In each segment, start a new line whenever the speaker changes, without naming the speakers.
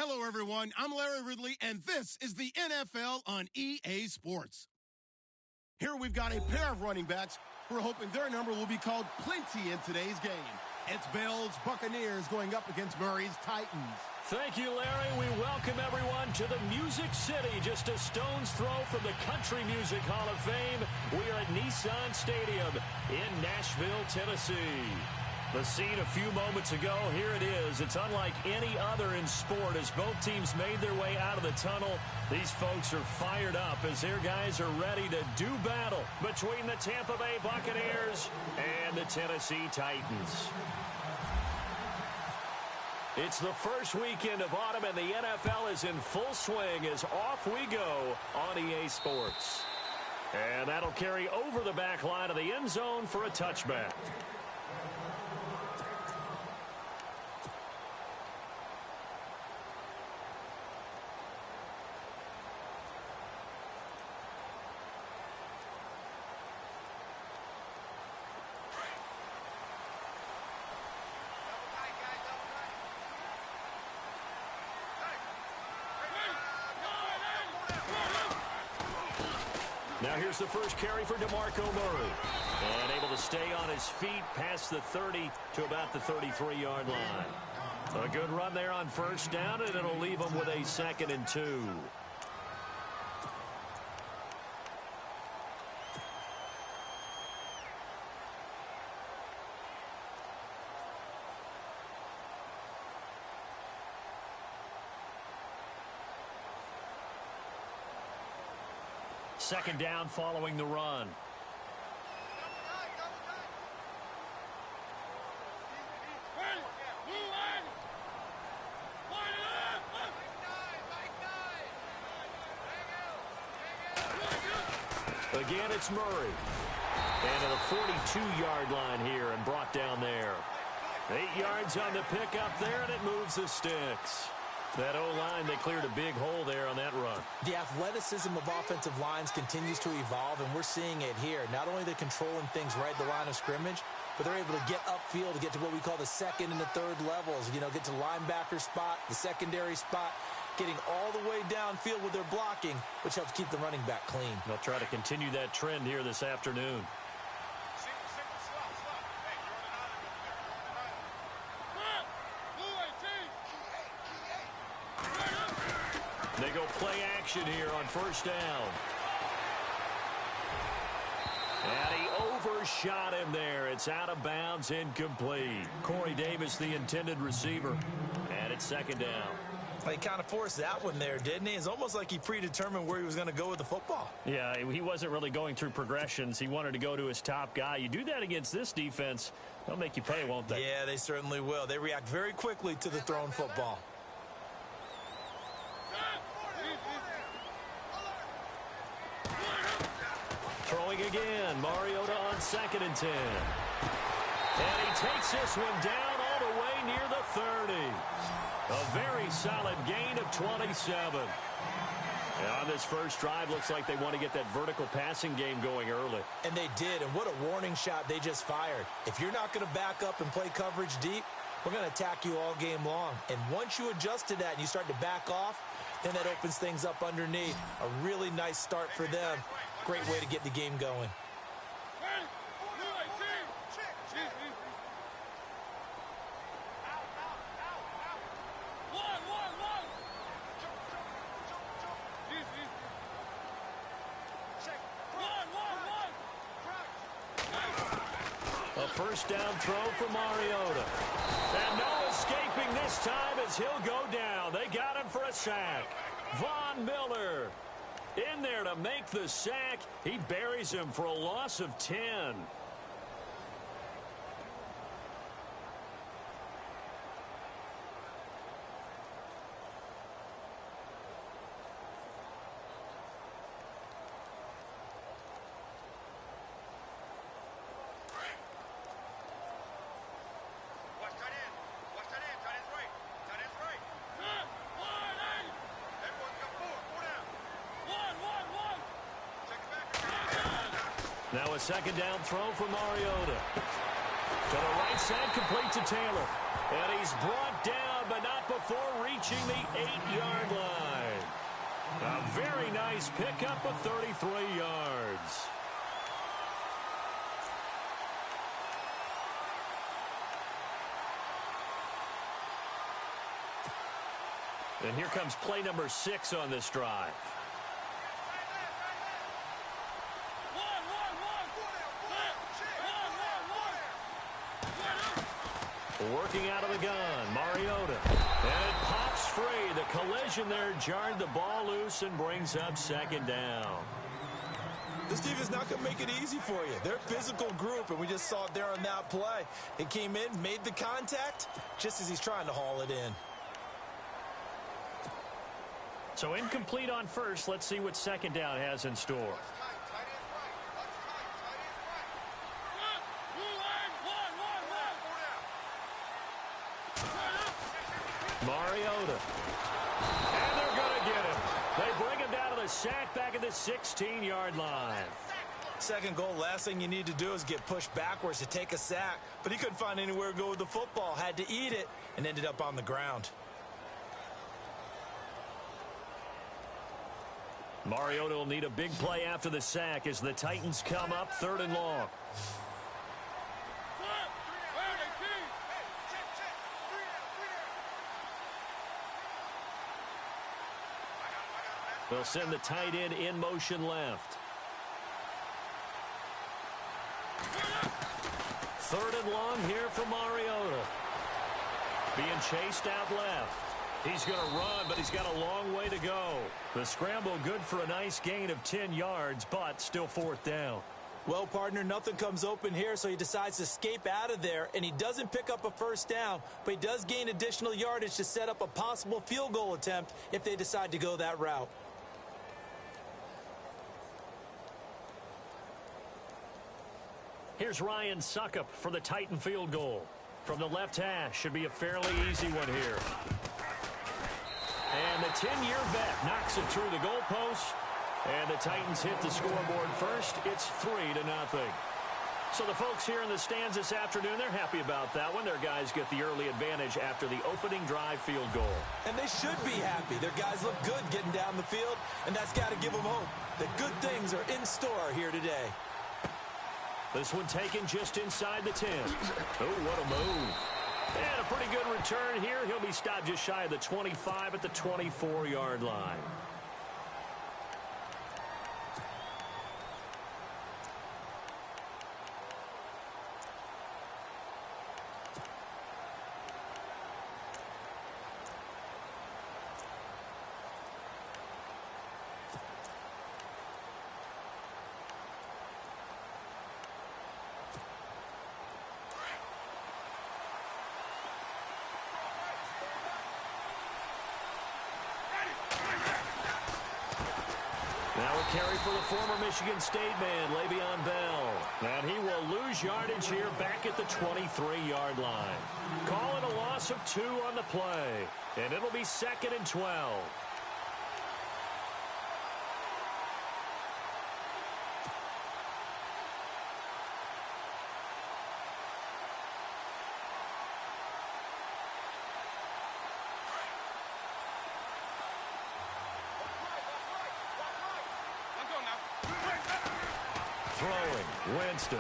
Hello, everyone. I'm Larry Ridley, and this is the NFL on EA Sports. Here we've got a pair of running backs who are hoping their number will be called plenty in today's game. It's Bills Buccaneers going up against Murray's Titans.
Thank you, Larry. We welcome everyone to the Music City, just a stone's throw from the Country Music Hall of Fame. We are at Nissan Stadium in Nashville, Tennessee. The scene a few moments ago, here it is. It's unlike any other in sport as both teams made their way out of the tunnel. These folks are fired up as their guys are ready to do battle between the Tampa Bay Buccaneers and the Tennessee Titans. It's the first weekend of autumn, and the NFL is in full swing as off we go on EA Sports. And that'll carry over the back line of the end zone for a touchback. Now here's the first carry for DeMarco Murray. And able to stay on his feet past the 30 to about the 33-yard line. A good run there on first down, and it'll leave him with a 2nd and 2. Second down following the run. Again, it's Murray. And to the 42-yard line here and brought down there. 8 yards on the pickup there, and it moves the sticks. That O-line, they cleared a big hole there on that run.
The athleticism of offensive lines continues to evolve, and we're seeing it here. Not only they're controlling things right at the line of scrimmage, but they're able to get upfield to get to what we call the second and the third levels. You know, get to the linebacker spot, the secondary spot, getting all the way downfield with their blocking, which helps keep the running back clean.
They'll try to continue that trend here this afternoon. They go play action here on first down. And he overshot him there. It's out of bounds, incomplete. Corey Davis, the intended receiver. And it's second down.
He kind of forced that one there, didn't he? It's almost like he predetermined where he was going to go with the football.
Yeah, he wasn't really going through progressions. He wanted to go to his top guy. You do that against this defense, they'll make you pay, won't they?
Yeah, they certainly will. They react very quickly to the thrown football.
Throwing again, Mariota on 2nd and 10. And he takes this one down all the way near the 30. A very solid gain of 27. And on this first drive, looks like they want to get that vertical passing game going early.
And they did, and what a warning shot they just fired. If you're not going to back up and play coverage deep, we're going to attack you all game long. And once you adjust to that and you start to back off, then that opens things up underneath. A really nice start for them. Great way to get the game going.
A first down throw for Mariota. And no escaping this time as he'll go down. They got him for a sack. Von Miller in there to make the sack. He buries him for a loss of 10. Now a second down throw for Mariota. To the right side, complete to Taylor. And he's brought down but not before reaching the 8-yard line. A very nice pickup of 33 yards. And here comes play number 6 on this drive. Working out of the gun, Mariota. And it pops free. The collision there jarred the ball loose and brings up 2nd down.
This defense not going to make it easy for you. They're a physical group, and we just saw it there on that play. It came in, made the contact, just as he's trying to haul it in.
So incomplete on first. Let's see what 2nd down has in store. Mariota. And they're going to get him. They bring him down to the sack back at the 16-yard line.
2nd goal, last thing you need to do is get pushed backwards to take a sack. But he couldn't find anywhere to go with the football. Had to eat it and ended up on the ground.
Mariota will need a big play after the sack as the Titans come up 3rd and long. They'll send the tight end in motion left. 3rd and long here for Mariota. Being chased out left. He's going to run, but he's got a long way to go. The scramble good for a nice gain of 10 yards, but still 4th down.
Well, partner, nothing comes open here, so he decides to escape out of there, and he doesn't pick up a 1st down, but he does gain additional yardage to set up a possible field goal attempt if they decide to go that route.
Here's Ryan Suckup for the Titan field goal. From the left hash, should be a fairly easy one here. And the 10-year vet knocks it through the goalpost. And the Titans hit the scoreboard first. It's 3-0. So the folks here in the stands this afternoon, they're happy about that one. Their guys get the early advantage after the opening drive field goal.
And they should be happy. Their guys look good getting down the field, and that's got to give them hope that good things are in store here today.
This one taken just inside the 10. Oh, what a move. And a pretty good return here. He'll be stopped just shy of the 25 at the 24-yard line. Now a carry for the former Michigan State man, Le'Veon Bell. And he will lose yardage here back at the 23-yard line. Call it a loss of 2 on the play. And it'll be 2nd and 12. Throwing, Winston.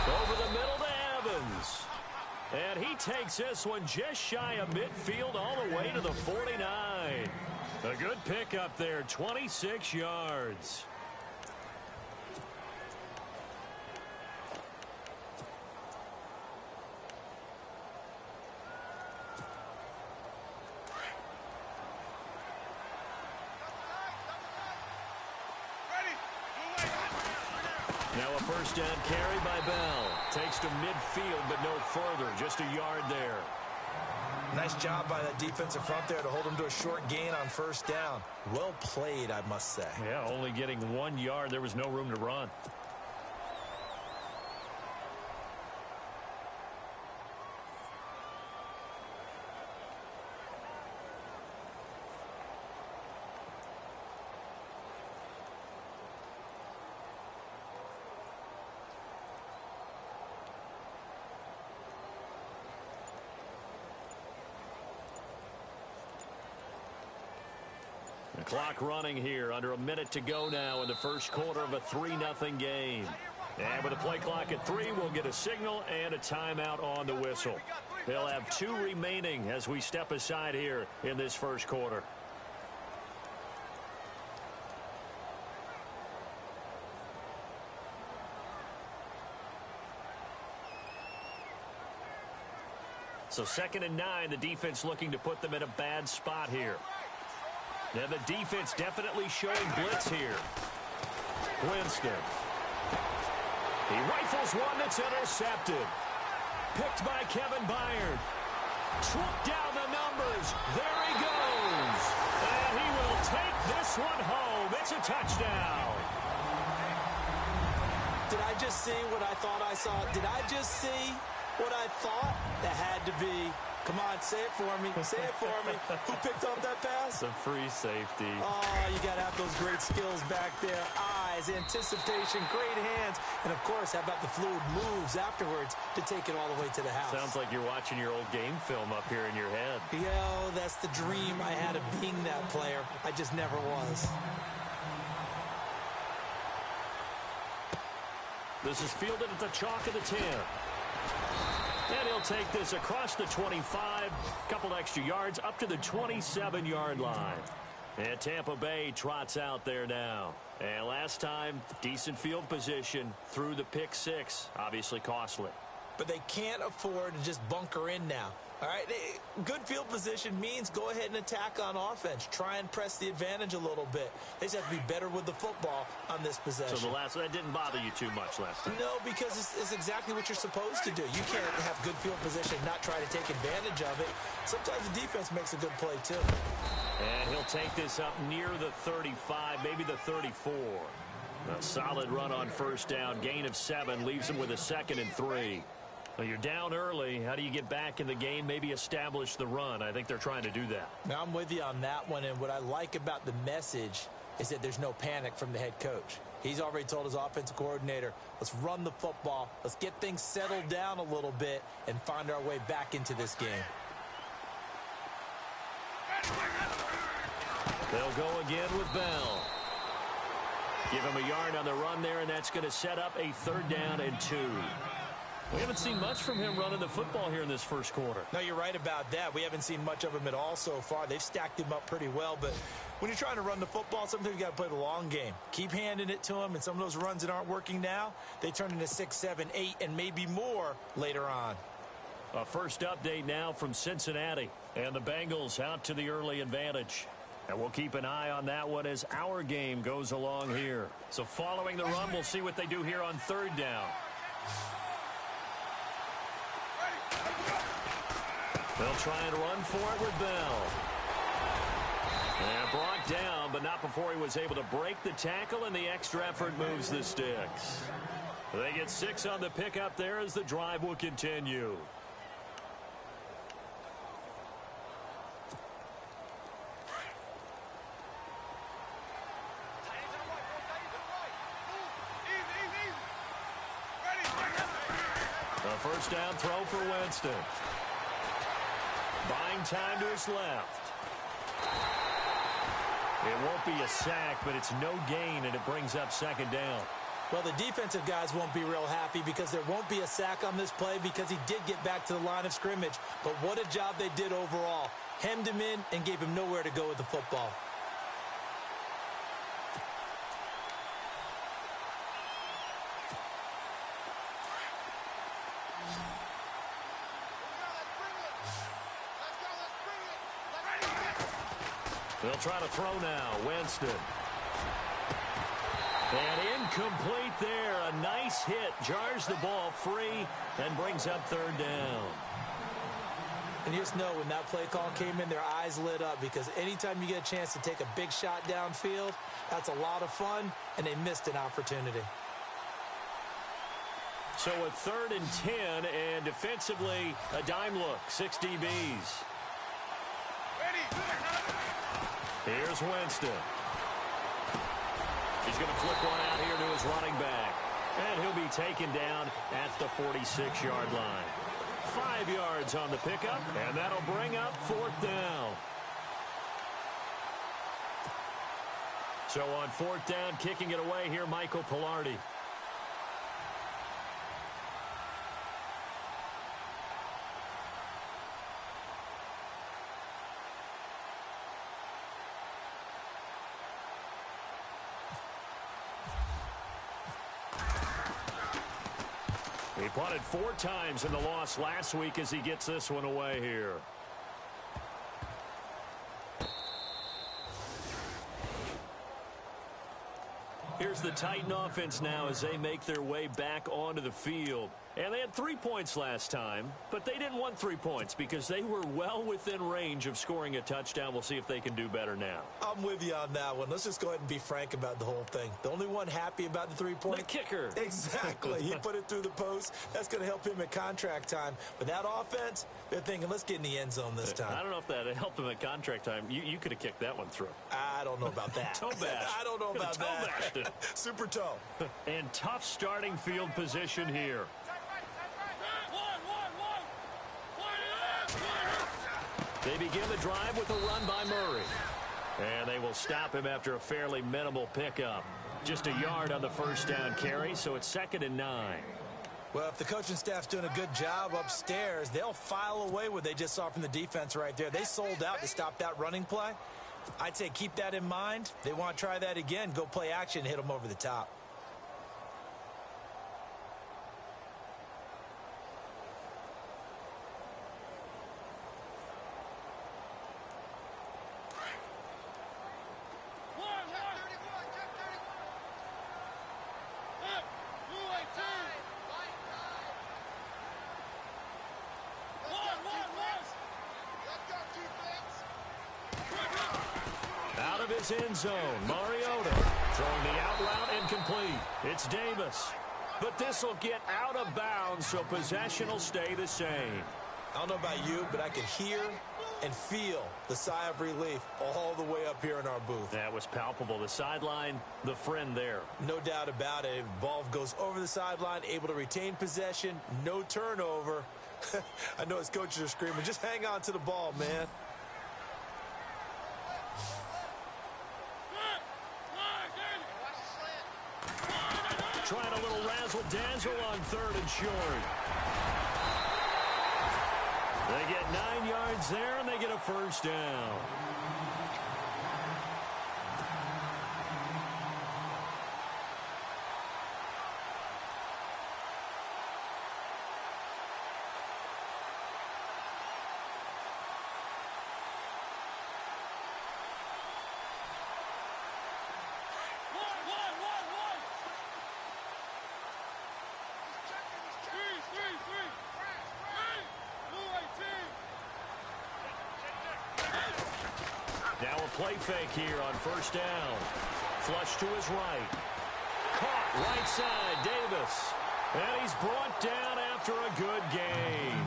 Over the middle to Evans. And he takes this one just shy of midfield all the way to the 49. A good pickup there, 26 yards. Now a first down carry by Bell. Takes to midfield, but no further. Just a yard there.
Nice job by that defensive front there to hold him to a short gain on first down. Well played, I must say.
Yeah, only getting 1 yard. There was no room to run. Clock running here. Under a minute to go now in the first quarter of a 3-0 game. And with the play clock at 3, we'll get a signal and a timeout on the whistle. They'll have 2 remaining as we step aside here in this first quarter. So 2nd and 9, the defense looking to put them in a bad spot here. Now the defense definitely showing blitz here. Winston. He rifles one that's intercepted. Picked by Kevin Byard. Swooped down the numbers. There he goes. And he will take this one home. It's a touchdown.
Did I just see what I thought I saw? Did I just see what I thought? That had to be. Come on, say it for me. Say it for me. Who picked up that pass?
A free safety.
Oh, you got to have those great skills back there. Eyes, anticipation, great hands. And, of course, how about the fluid moves afterwards to take it all the way to the house?
Sounds like you're watching your old game film up here in your head.
Yo, that's the dream I had of being that player. I just never was.
This is fielded at the chalk of the 10. And he'll take this across the 25, couple extra yards up to the 27-yard line. And Tampa Bay trots out there now. And last time, decent field position through the pick 6, obviously costly.
But they can't afford to just bunker in now. All right, good field position means go ahead and attack on offense. Try and press the advantage a little bit. They just have to be better with the football on this possession.
So that didn't bother you too much last time?
No, because it's exactly what you're supposed to do. You can't have good field position and not try to take advantage of it. Sometimes the defense makes a good play, too.
And he'll take this up near the 35, maybe the 34. A solid run on first down. Gain of 7 leaves him with a 2nd and 3. Well, you're down early. How do you get back in the game, maybe establish the run? I think they're trying to do that.
Now, I'm with you on that one, and what I like about the message is that there's no panic from the head coach. He's already told his offensive coordinator, let's run the football, let's get things settled down a little bit, and find our way back into this game.
They'll go again with Bell. Give him a yard on the run there, and that's going to set up a 3rd down and 2. We haven't seen much from him running the football here in this first quarter.
No, you're right about that. We haven't seen much of him at all so far. They've stacked him up pretty well, but when you're trying to run the football, sometimes you got to play the long game. Keep handing it to him, and some of those runs that aren't working now, they turn into 6, 7, 8, and maybe more later on.
A first update now from Cincinnati, and the Bengals out to the early advantage. And we'll keep an eye on that one as our game goes along here. So following the run, we'll see what they do here on 3rd down. They'll try and run for it with Bell. And brought down, but not before he was able to break the tackle, and the extra effort moves the sticks. They get 6 on the pickup there as the drive will continue. A first down throw for Winston. Buying time to his left. It won't be a sack, but it's no gain, and it brings up 2nd down.
Well, the defensive guys won't be real happy because there won't be a sack on this play because he did get back to the line of scrimmage. But what a job they did overall. Hemmed him in and gave him nowhere to go with the football.
They'll try to throw now. Winston. And incomplete there. A nice hit. Jars the ball free and brings up 3rd down.
And you just know when that play call came in, their eyes lit up because anytime you get a chance to take a big shot downfield, that's a lot of fun, and they missed an opportunity.
So a 3rd and 10, and defensively, a dime look. 6 DBs. Here's Winston. He's going to flick one out here to his running back. And he'll be taken down at the 46-yard line. 5 yards on the pickup, and that'll bring up 4th down. So on 4th down, kicking it away here, Michael Pilardi. He punted 4 times in the loss last week as he gets this one away here. Here's the Titan offense now as they make their way back onto the field. And they had 3 points last time, but they didn't want 3 points because they were well within range of scoring a touchdown. We'll see if they can do better now.
I'm with you on that one. Let's just go ahead and be frank about the whole thing. The only one happy about the 3-point?
The kicker.
Exactly. He put it through the post. That's going to help him at contract time. But that offense, they're thinking, let's get in the end zone this time.
I don't know if that helped him at contract time. You could have kicked that one through.
I don't know about that.
Toe bash.
I don't know about that.
Toe bashed.
Super toe.
And tough starting field position here. They begin the drive with a run by Murray. And they will stop him after a fairly minimal pickup. Just a yard on the 1st down carry, so it's 2nd and 9.
Well, if the coaching staff's doing a good job upstairs, they'll file away what they just saw from the defense right there. They sold out to stop that running play. I'd say keep that in mind. They want to try that again. Go play action, hit them over the top.
His end zone. Mariota throwing the out route incomplete. It's Davis. But this will get out of bounds, so possession will stay the same.
I don't know about you, but I can hear and feel the sigh of relief all the way up here in our booth.
That was palpable. The sideline, the friend there.
No doubt about it. Ball goes over the sideline, able to retain possession, no turnover. I know his coaches are screaming, just hang on to the ball, man.
Trying a little razzle-dazzle on 3rd and short. They get 9 yards there, and they get a 1st down. Now a play fake here on 1st down. Flush to his right. Caught right side, Davis. And he's brought down after a good gain.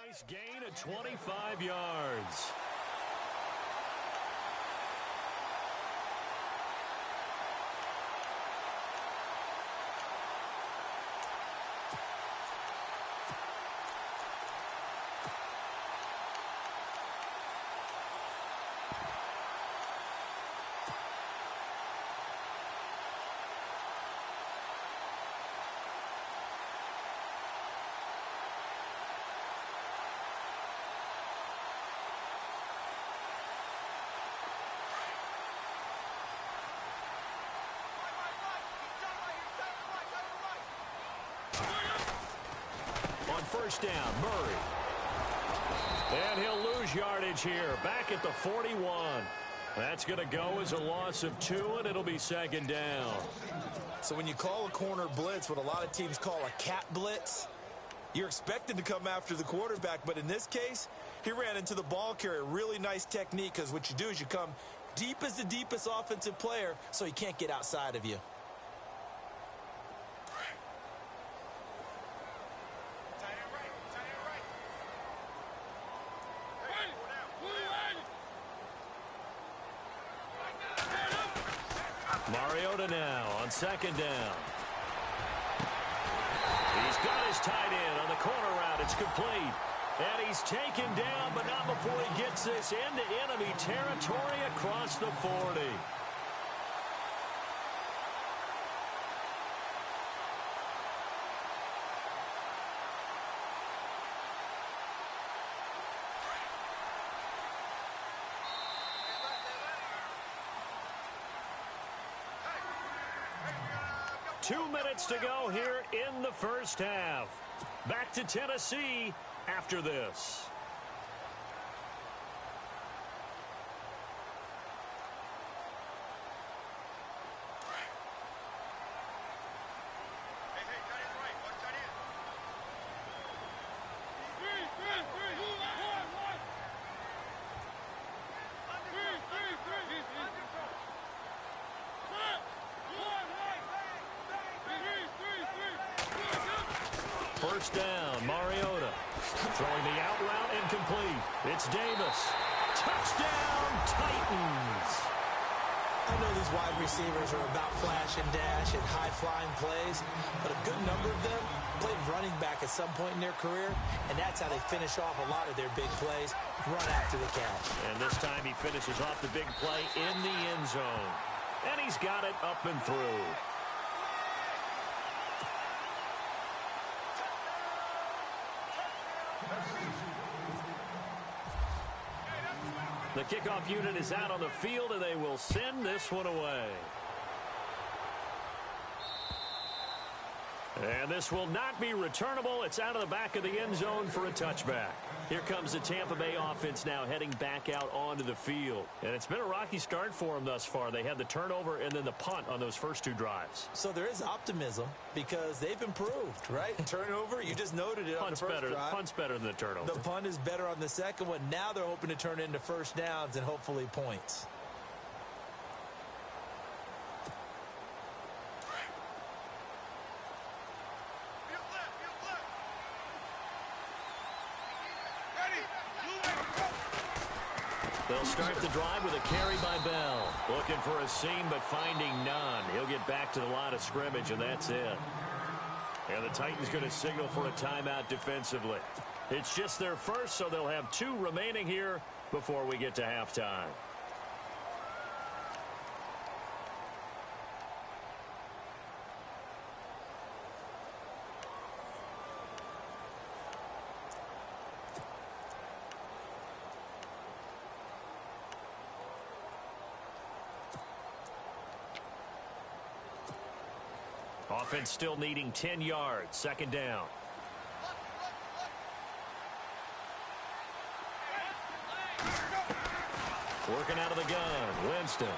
Nice gain of 25 yards. On 1st down, Murray. And he'll lose yardage here, back at the 41. That's going to go as a loss of 2, and it'll be 2nd down.
So when you call a corner blitz, what a lot of teams call a cat blitz, you're expected to come after the quarterback. But in this case, he ran into the ball carrier. Really nice technique, because what you do is you come deep as the deepest offensive player, so he can't get outside of you.
Mariota now on second down. He's got his tight end on the corner route. It's complete. And he's taken down, but not before he gets this into enemy territory across the 40. Two minutes to go here in the first half. Back to Tennessee after this. First down, Mariota. Throwing the out route incomplete. It's Davis. Touchdown, Titans.
I know these wide receivers are about flash and dash and high-flying plays, but a good number of them played running back at some point in their career, and that's how they finish off a lot of their big plays, run after the catch.
And this time he finishes off the big play in the end zone. And he's got it up and through. The kickoff unit is out on the field, and they will send this one away. And this will not be returnable. It's out of the back of the end zone for a touchback. Here comes the Tampa Bay offense now heading back out onto the field. And it's been a rocky start for them thus far. They had the turnover and then the punt on those first two drives.
So there is optimism because they've improved, right? Turnover, you just noted it on the first drive.
Punt's better than the turnover.
The punt is better on the second one. Now they're hoping to turn it into first downs and hopefully points.
They'll start the drive with a carry by Bell. Looking for a seam, but finding none. He'll get back to the line of scrimmage, and that's it. And the Titans going to signal for a timeout defensively. It's just their first, so they'll have two remaining here before we get to halftime. Offense still needing 10 yards. Second down. Working out of the gun. Winston.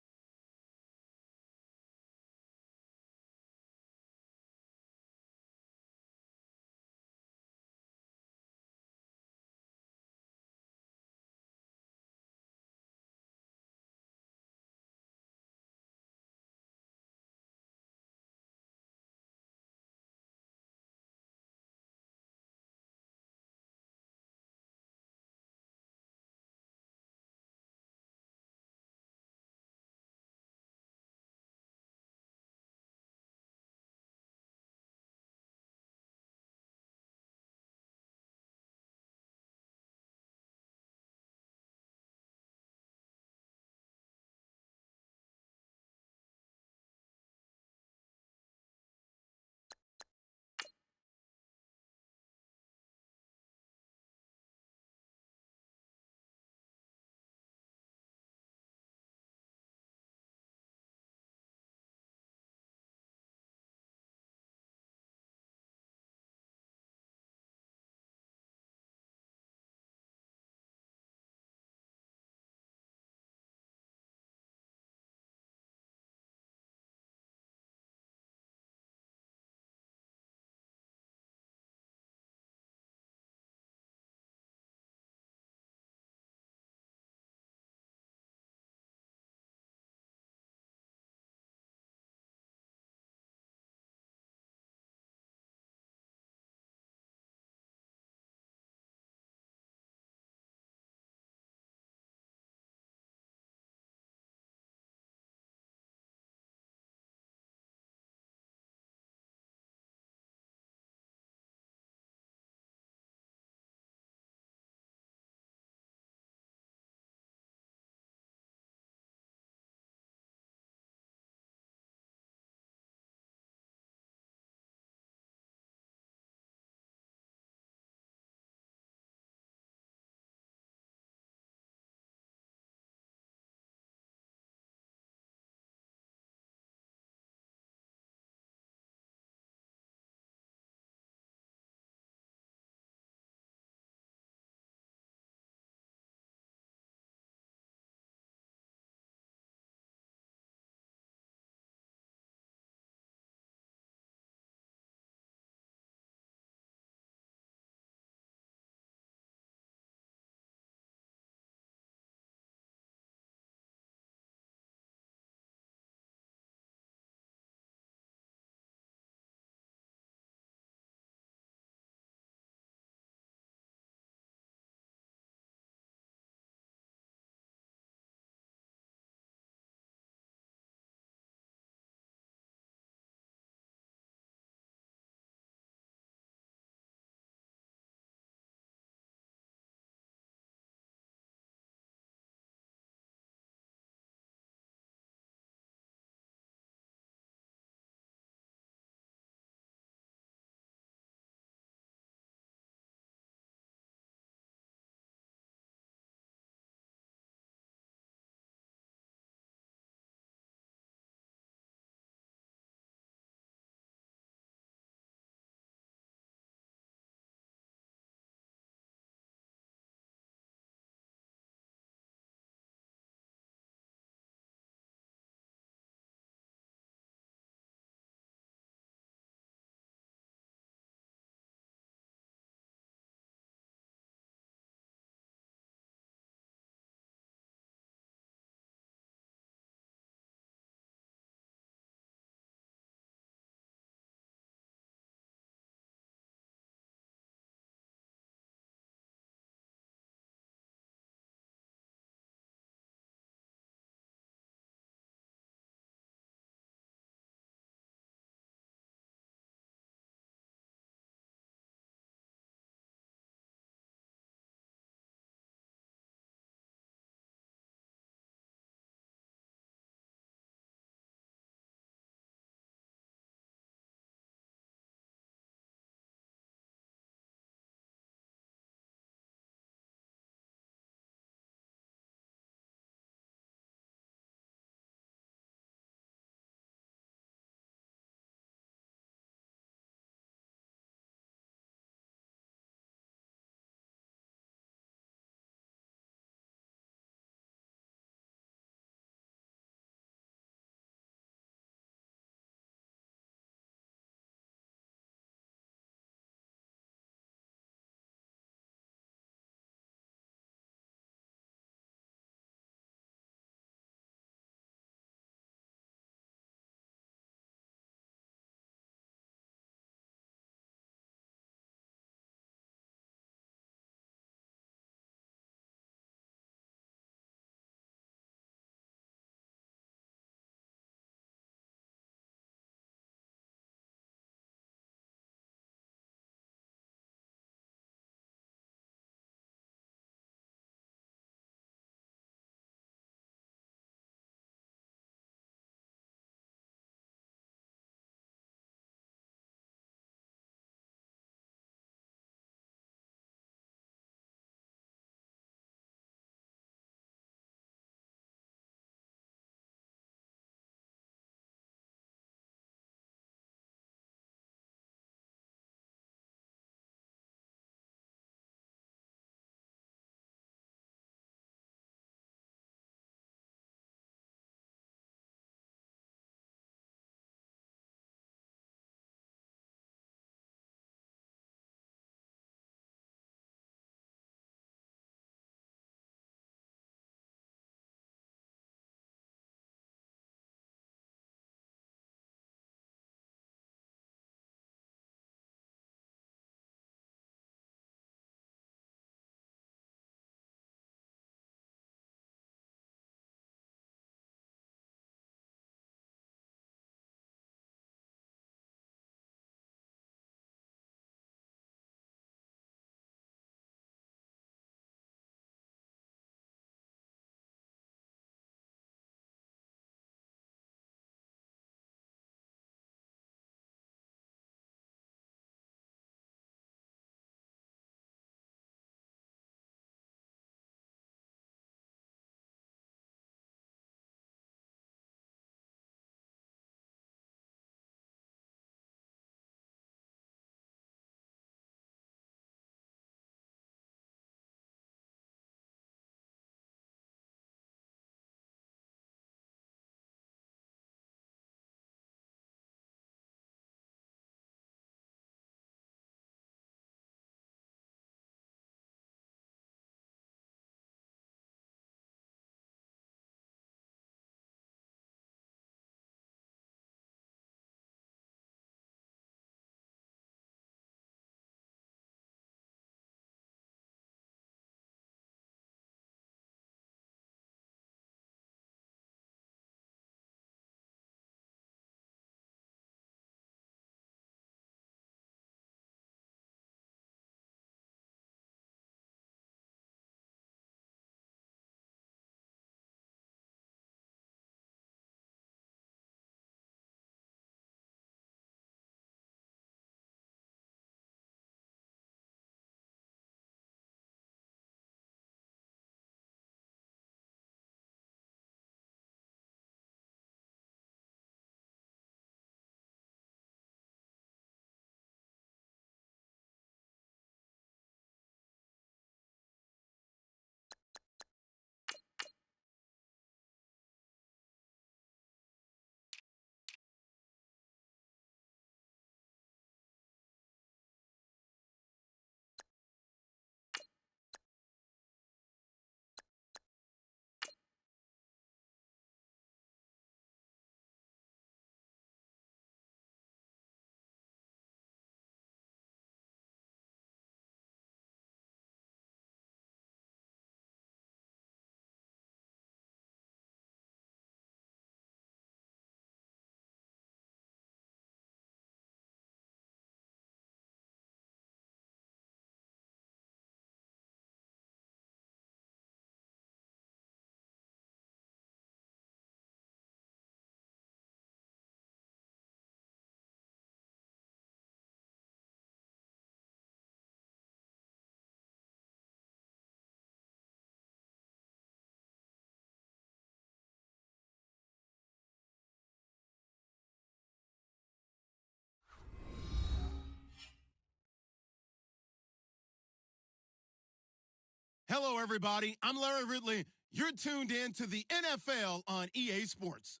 Hello, everybody. I'm Larry Ridley. You're tuned in to the NFL on EA Sports.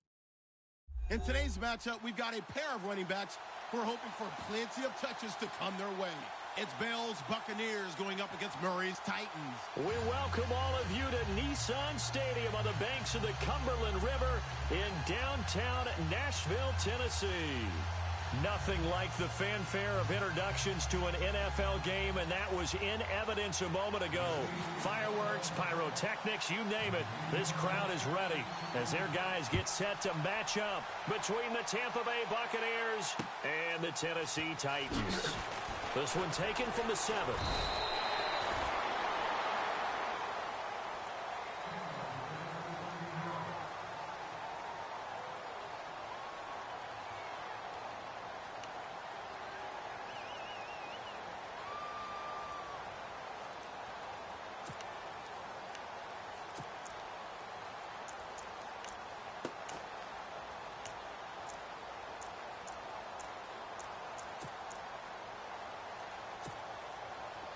In today's matchup, we've got a pair of running backs who are hoping for plenty of touches to come their way. It's Bills Buccaneers going up against Murray's Titans.
We welcome all of you to Nissan Stadium on the banks of the Cumberland River in downtown Nashville, Tennessee. Nothing like the fanfare of introductions to an NFL game, and that was in evidence a moment ago. Fireworks, pyrotechnics, you name it. This crowd is ready as their guys get set to match up between the Tampa Bay Buccaneers and the Tennessee Titans. This one taken from the 7.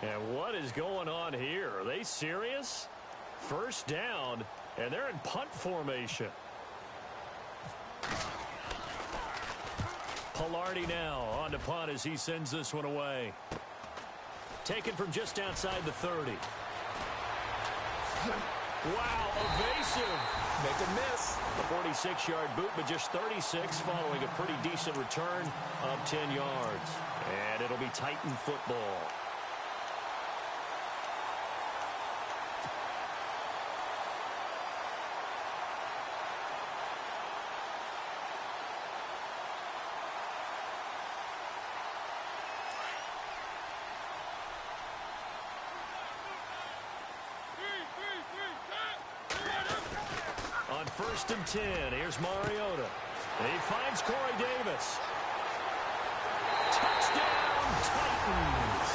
And what is going on here? Are they serious? First down, and they're in punt formation. Pilardi now on to punt as he sends this one away. Taken from just outside the 30. Wow, evasive.
Make a miss.
A 46-yard boot, but just 36 following a pretty decent return of 10 yards. And it'll be Titan football. First and 10. Here's Mariota. And he finds Corey Davis. Touchdown, Titans.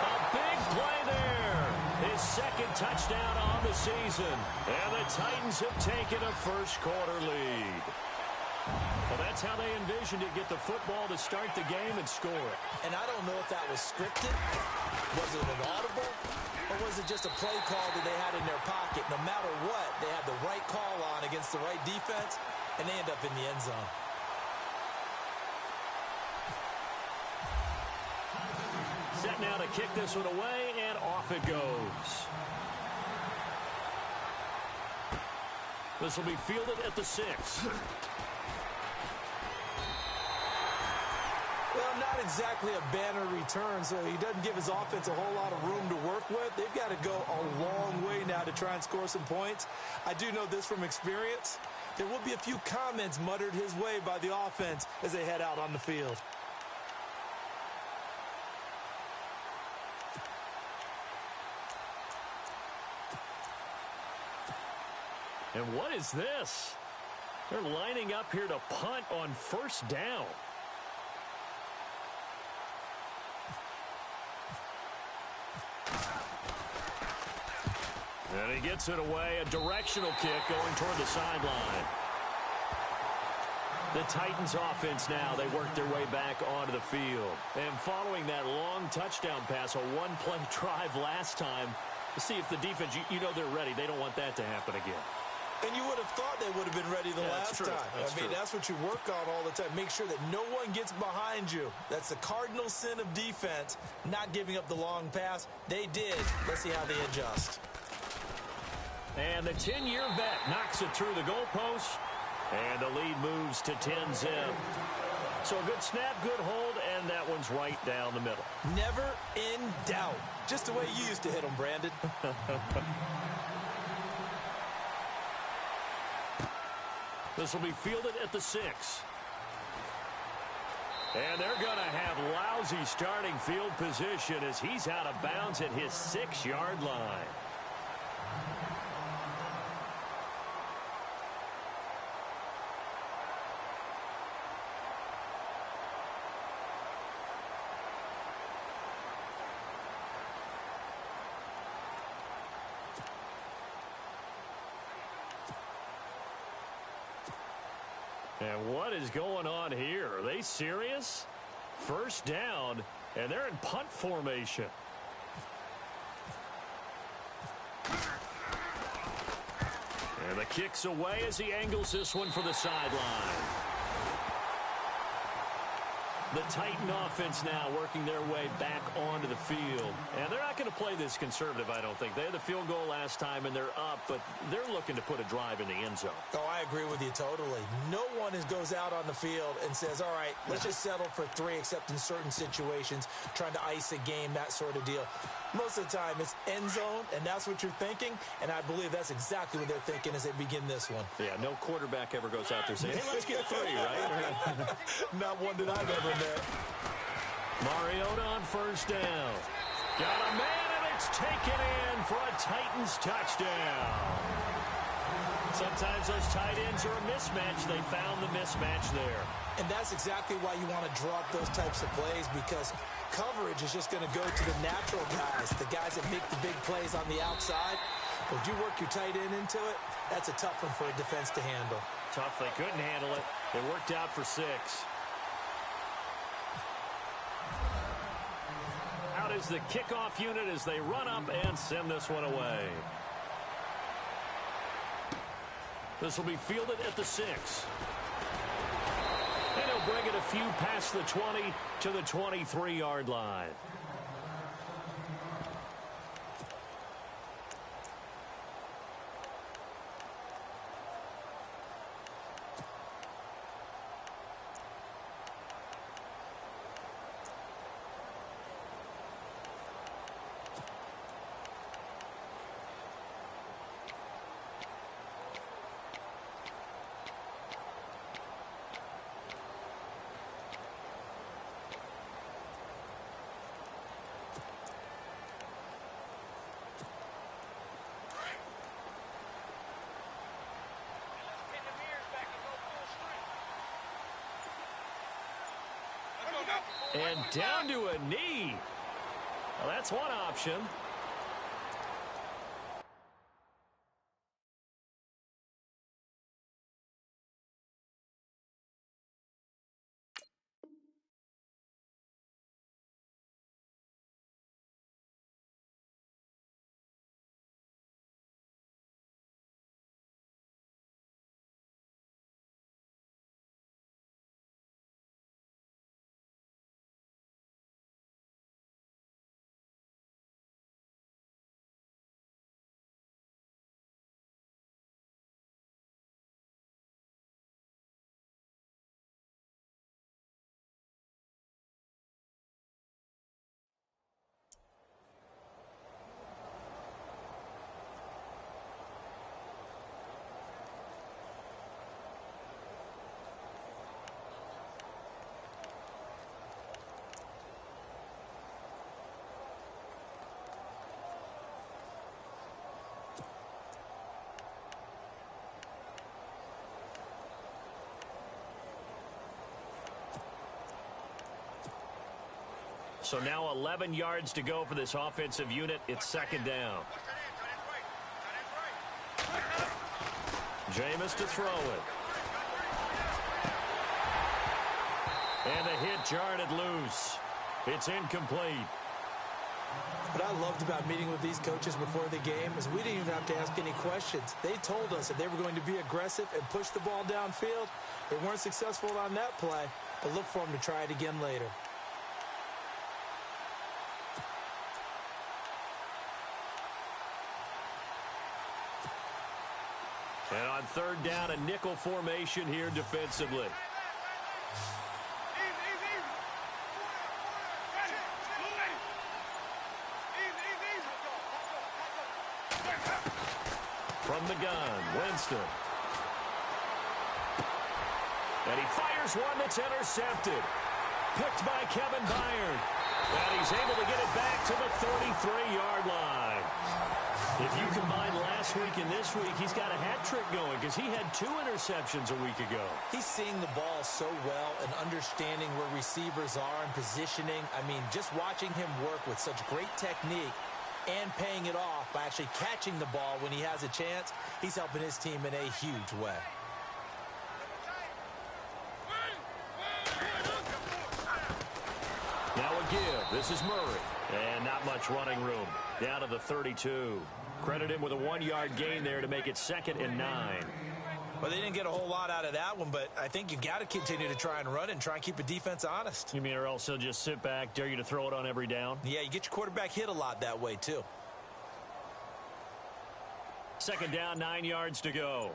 A big play there. His second touchdown on the season. And the Titans have taken a first-quarter lead. Well, that's how they envisioned it. Get the football to start the game and score it.
And I don't know if that was scripted. Was it an audible? Or was it just a play call that they had in their pocket? No matter what, they had the right call on against the right defense, and they end up in the end zone.
Set now to kick this one away, and off it goes. This will be fielded at the 6.
Well, not exactly a banner return, so he doesn't give his offense a whole lot of room to work with. They've got to go a long way now to try and score some points. I do know this from experience. There will be a few comments muttered his way by the offense as they head out on the field.
And what is this? They're lining up here to punt on first down. And he gets it away. A directional kick going toward the sideline. The Titans offense now, they work their way back onto the field. And following that long touchdown pass, a one-play drive last time, to see if the defense, you know they're ready. They don't want that to happen again.
And you would have thought they would have been ready the last time. I mean, that's what you work on all the time. Make sure that no one gets behind you. That's the cardinal sin of defense, not giving up the long pass. They did. Let's see how they adjust.
And the 10-year vet knocks it through the goalpost. And the lead moves to 10-zip. So a good snap, good hold, and that one's right down the middle.
Never in doubt. Just the way you used to hit them, Brandon.
This will be fielded at the 6. And they're going to have lousy starting field position as he's out of bounds at his 6-yard line. And what is going on here? Are they serious? First down, and they're in punt formation. And the kick's away as he angles this one for the sideline. The Titan offense now working their way back onto the field. And they're not going to play this conservative, I don't think. They had the field goal last time, and they're up, but they're looking to put a drive in the end zone.
Oh, I agree with you totally. No one goes out on the field and says, all right, let's just settle for 3, except in certain situations, trying to ice a game, that sort of deal. Most of the time, it's end zone, and that's what you're thinking, and I believe that's exactly what they're thinking as they begin this one.
Yeah, no quarterback ever goes out there saying, hey, let's get 3, right?
Not one that I've ever met.
Mariota on first down. Got a man, and it's taken in for a Titans touchdown. Sometimes those tight ends are a mismatch. They found the mismatch there.
And that's exactly why you want to draw up those types of plays, because coverage is just going to go to the natural guys, the guys that make the big plays on the outside. But if you work your tight end into it, that's a tough one for a defense to handle.
Tough. They couldn't handle it. It worked out for 6. Out is the kickoff unit as they run up and send this one away. This will be fielded at the 6. And he'll bring it a few past the 20 to the 23-yard line. And down to a knee. Well, that's one option. So now 11 yards to go for this offensive unit. It's second down. Jameis to throw it. And the hit jarred it loose. It's incomplete.
What I loved about meeting with these coaches before the game is we didn't even have to ask any questions. They told us that they were going to be aggressive and push the ball downfield. They weren't successful on that play, but look for them to try it again later.
And on third down, a nickel formation here defensively. From the gun, Winston. And he fires one that's intercepted. Picked by Kevin Byard. And he's able to get it back to the 33-yard line. If you combine last week and this week, he's got a hat trick going because he had 2 interceptions a week ago.
He's seeing the ball so well and understanding where receivers are and positioning. I mean, just watching him work with such great technique and paying it off by actually catching the ball when he has a chance, he's helping his team in a huge way.
Now a give. This is Murray. And not much running room. Down to the 32. Credit him with a 1-yard gain there to make it 2nd and 9.
Well, they didn't get a whole lot out of that one, but I think you've got to continue to try and run and try and keep the defense honest.
You mean or else he'll just sit back, dare you to throw it on every down?
Yeah, you get your quarterback hit a lot that way, too.
2nd down, 9 yards to go.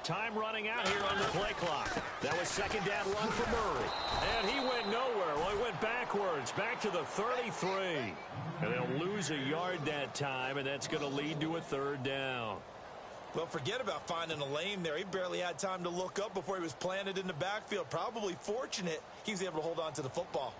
Time running out here on the play clock. That was 2nd down run for Murray. And he went nowhere. Well, he went backwards, back to the 33. And they'll lose a yard that time, and that's going to lead to a 3rd down.
Well, forget about finding a lane there. He barely had time to look up before he was planted in the backfield. Probably fortunate he was able to hold on to the football.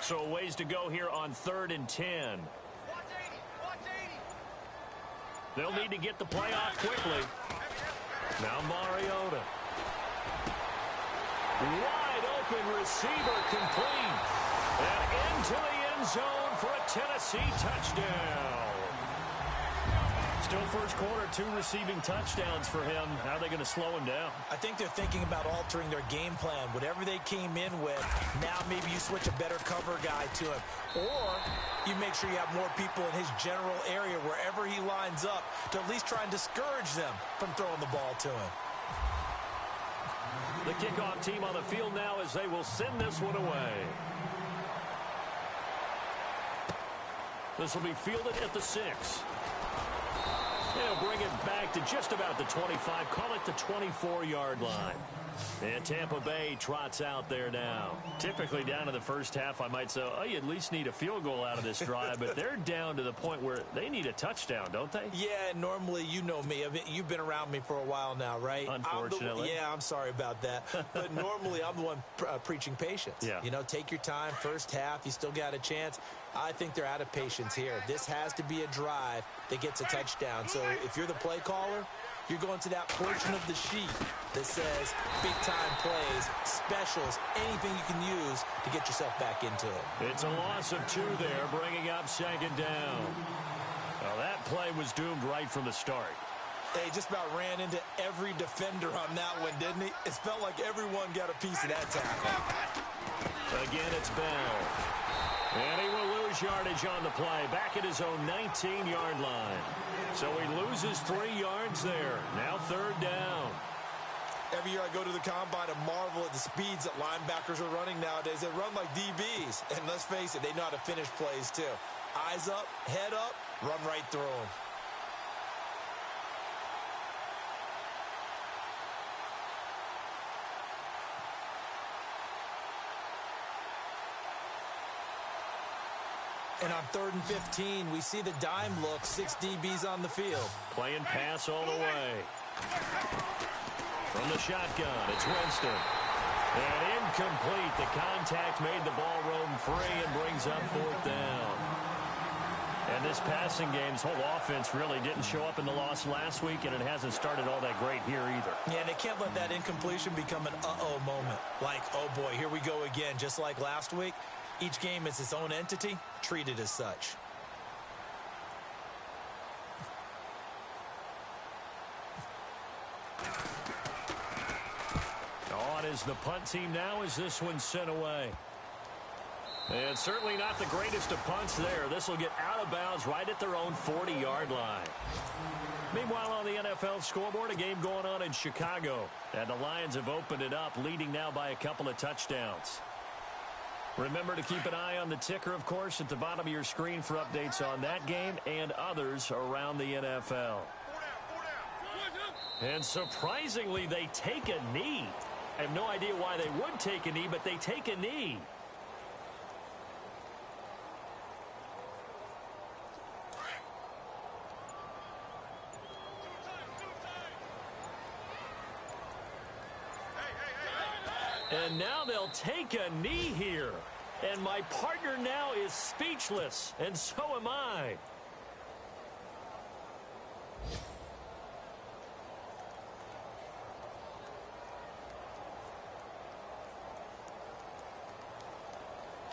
So a ways to go here on 3rd and 10. They'll need to get the play off quickly. Now Mariota. Wide open receiver complete. And into the end zone for a Tennessee touchdown. Still first quarter, 2 receiving touchdowns for him. How are they going to slow him down?
I think they're thinking about altering their game plan. Whatever they came in with, now maybe you switch a better cover guy to him. Or you make sure you have more people in his general area wherever he lines up to at least try and discourage them from throwing the ball to him.
The kickoff team on the field now as they will send this one away. This will be fielded at the 6. They'll bring it back to just about the 25. Call it the 24-yard line. And Tampa Bay trots out there now. Typically down to the first half, I might say, oh, you at least need a field goal out of this drive. But they're down to the point where they need a touchdown, don't they?
Yeah, normally, you know me. I mean, you've been around me for a while now, right?
Unfortunately.
I'm sorry about that. But normally, I'm the one preaching patience.
Yeah.
You know, take your time. First half, you still got a chance. I think they're out of patience here. This has to be a drive that gets a touchdown. So if you're the play caller, you're going to that portion of the sheet that says big-time plays, specials, anything you can use to get yourself back into it.
It's a loss of 2 there, bringing up 2nd down. Well, that play was doomed right from the start.
He just about ran into every defender on that one, didn't he? It felt like everyone got a piece of that tackle.
Again, it's Bell. And he will lose yardage on the play, back at his own 19-yard line. So he loses 3 yards there. Now 3rd down.
Every year I go to the combine and marvel at the speeds that linebackers are running nowadays. They run like DBs. And let's face it, they know how to finish plays too. Eyes up, head up, run right through them. And on 3rd and 15, we see the dime look, 6 DBs on the field.
Playing pass all the way. From the shotgun, it's Winston. And incomplete. The contact made the ball roam free and brings up 4th down. And this passing game's whole offense really didn't show up in the loss last week, and it hasn't started all that great here either.
Yeah, and they can't let that incompletion become an uh-oh moment. Like, oh boy, here we go again, just like last week. Each game is its own entity, treated as such.
On is the punt team now as this one's sent away. And certainly not the greatest of punts there. This will get out of bounds right at their own 40-yard line. Meanwhile, on the NFL scoreboard, a game going on in Chicago. And the Lions have opened it up, leading now by a couple of touchdowns. Remember to keep an eye on the ticker, of course, at the bottom of your screen for updates on that game and others around the NFL. And surprisingly, they take a knee. I have no idea why they would take a knee, but they take a knee. And now they'll take a knee here. And my partner now is speechless, and so am I.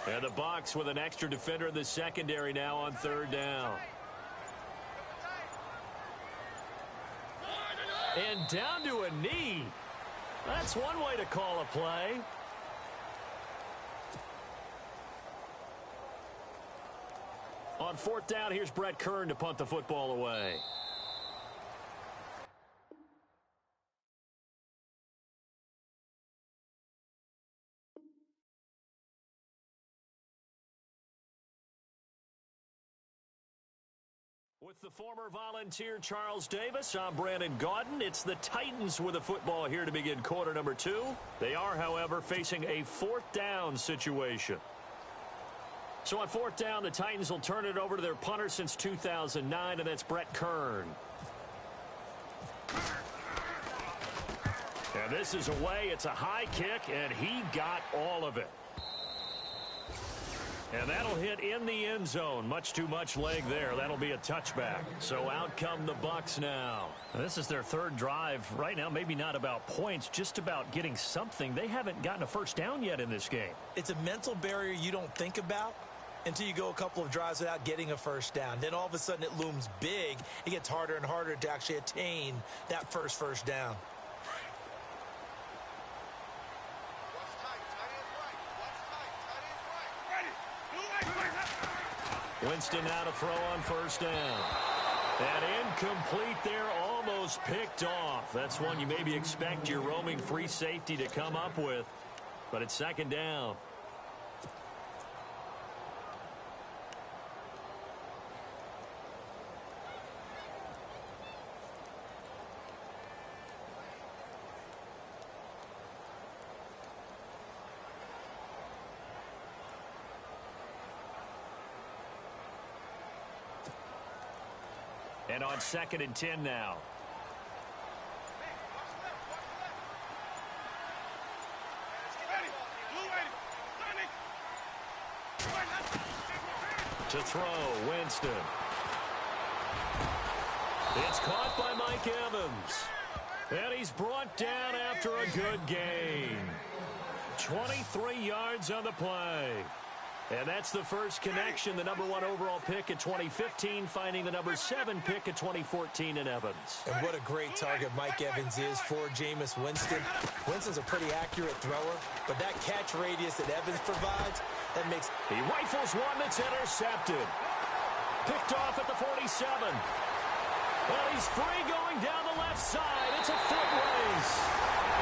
And the Bucs with an extra defender in the secondary now on 3rd down. And down to a knee. That's one way to call a play. On fourth down, here's Brett Kern to punt the football away. With the former Volunteer Charles Davis, I'm Brandon Gaudin. It's the Titans with the football here to begin quarter number 2. They are, however, facing a fourth down situation. So on fourth down, the Titans will turn it over to their punter since 2009, and that's Brett Kern. And this is away. It's a high kick, and he got all of it. And that'll hit in the end zone. Much too much leg there. That'll be a touchback. So out come the Bucs now.
This is their third drive. Right now, maybe not about points, just about getting something. They haven't gotten a first down yet in this game.
It's a mental barrier you don't think about until you go a couple of drives without getting a first down. Then all of a sudden it looms big. It gets harder and harder to actually attain that first down.
Winston now to throw on first down. And incomplete there, almost picked off. That's one you maybe expect your roaming free safety to come up with. But it's second down. And on 2nd and 10 now. To throw, Winston. It's caught by Mike Evans. And he's brought down after a good gain. 23 yards on the play. And that's the first connection, the number 1 overall pick in 2015, finding the number 7 pick in 2014 in Evans.
And what a great target Mike Evans is for Jameis Winston. Winston's a pretty accurate thrower, but that catch radius that Evans provides, that makes...
He rifles one that's intercepted. Picked off at the 47. Well, he's free going down the left side. It's a foot race.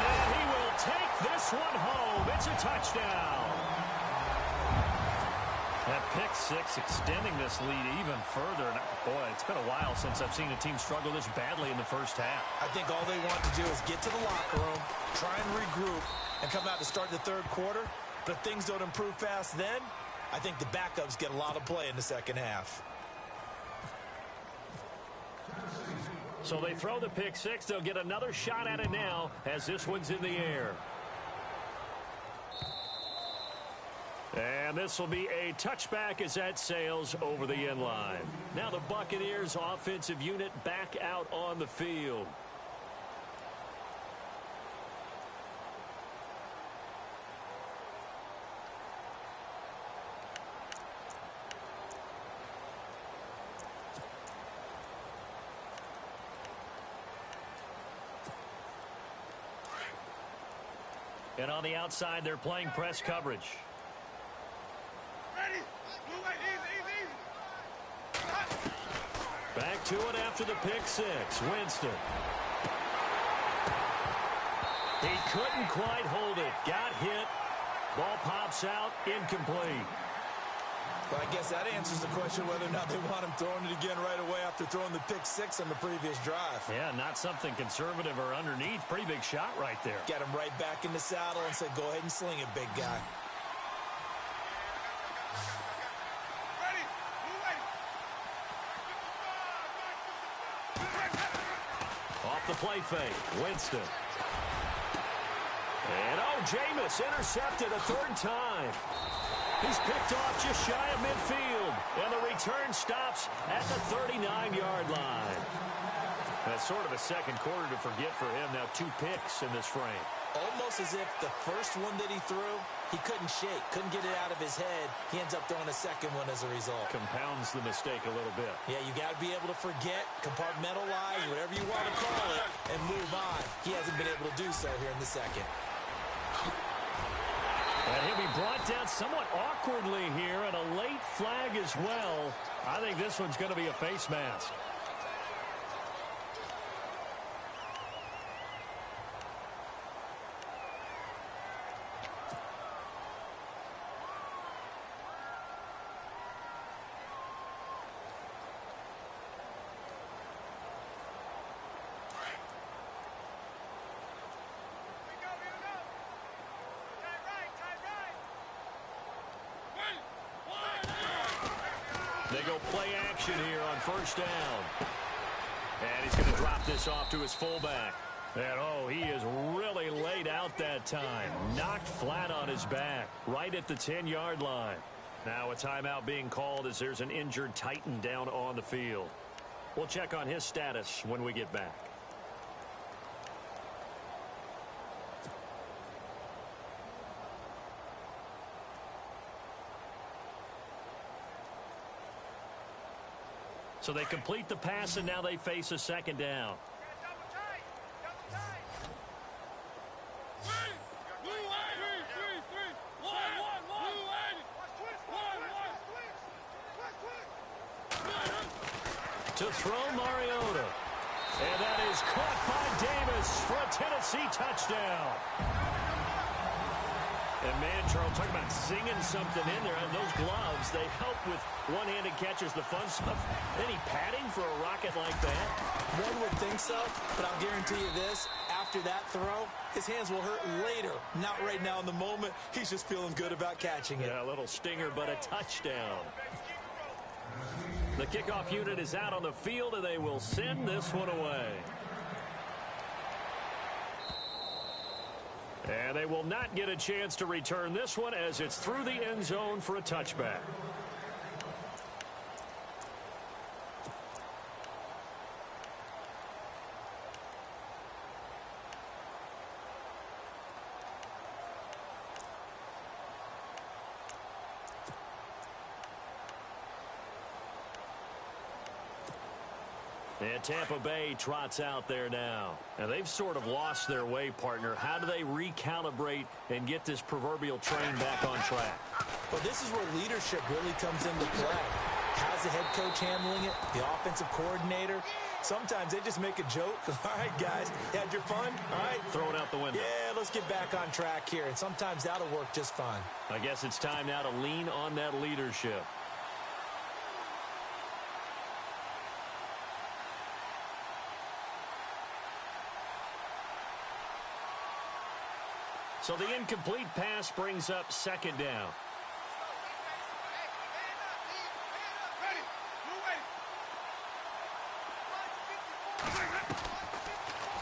And he will take this one home. It's a touchdown.
That pick six extending this lead even further. And boy, it's been a while since I've seen a team struggle this badly in the first half.
I think all they want to do is get to the locker room, try and regroup, and come out to start the third quarter. But if things don't improve fast then, I think the backups get a lot of play in the second half.
So they throw the pick six. They'll get another shot at it now as this one's in the air. And this will be a touchback as that sails over the end line. Now the Buccaneers offensive unit back out on the field. And on the outside, they're playing press coverage. Back to it after the pick six. Winston. He couldn't quite hold it. Got hit. Ball pops out. Incomplete.
Well, I guess that answers the question whether or not they want him throwing it again right away after throwing the pick six on the previous drive.
Yeah, not something conservative or underneath. Pretty big shot right there.
Got him right back in the saddle and said, go ahead and sling it, big guy.
Off the play fake. Winston. And Jameis intercepted a third time. He's picked off just shy of midfield. And the return stops at the 39-yard line. That's sort of a second quarter to forget for him. Now 2 picks in this frame.
Almost as if the first one that he threw, he couldn't shake, couldn't get it out of his head. He ends up throwing a second one as a result.
Compounds the mistake a little bit.
Yeah, you got to be able to forget, compartmentalize, whatever you want to call it, and move on. He hasn't been able to do so here in the second.
And he'll be brought down somewhat awkwardly here, and a late flag as well. I think this one's going to be a face mask. They go play action here on first down. And he's going to drop this off to his fullback. And, oh, he is really laid out that time. Knocked flat on his back, right at the 10-yard line. Now a timeout being called as there's an injured Titan down on the field. We'll check on his status when we get back. So they complete the pass, and now they face a second down. To throw Mariota. And that is caught by Davis for a Tennessee touchdown. And, man, Charles, talking about singing something in there. And those gloves, they help with one-handed catches, the fun stuff. Any padding for a rocket like that?
One would think so, but I'll guarantee you this. After that throw, his hands will hurt later. Not right now in the moment. He's just feeling good about catching it.
Yeah, a little stinger, but a touchdown. The kickoff unit is out on the field, and they will send this one away. And they will not get a chance to return this one as it's through the end zone for a touchback. And Tampa Bay trots out there now. And they've sort of lost their way, partner. How do they recalibrate and get this proverbial train back on track?
Well, this is where leadership really comes into play. How's the head coach handling it? The offensive coordinator? Sometimes they just make a joke. All right, guys, you had your fun? All right.
Throw it out the window.
Yeah, let's get back on track here. And sometimes that'll work just fine.
I guess it's time now to lean on that leadership. So the incomplete pass brings up second down.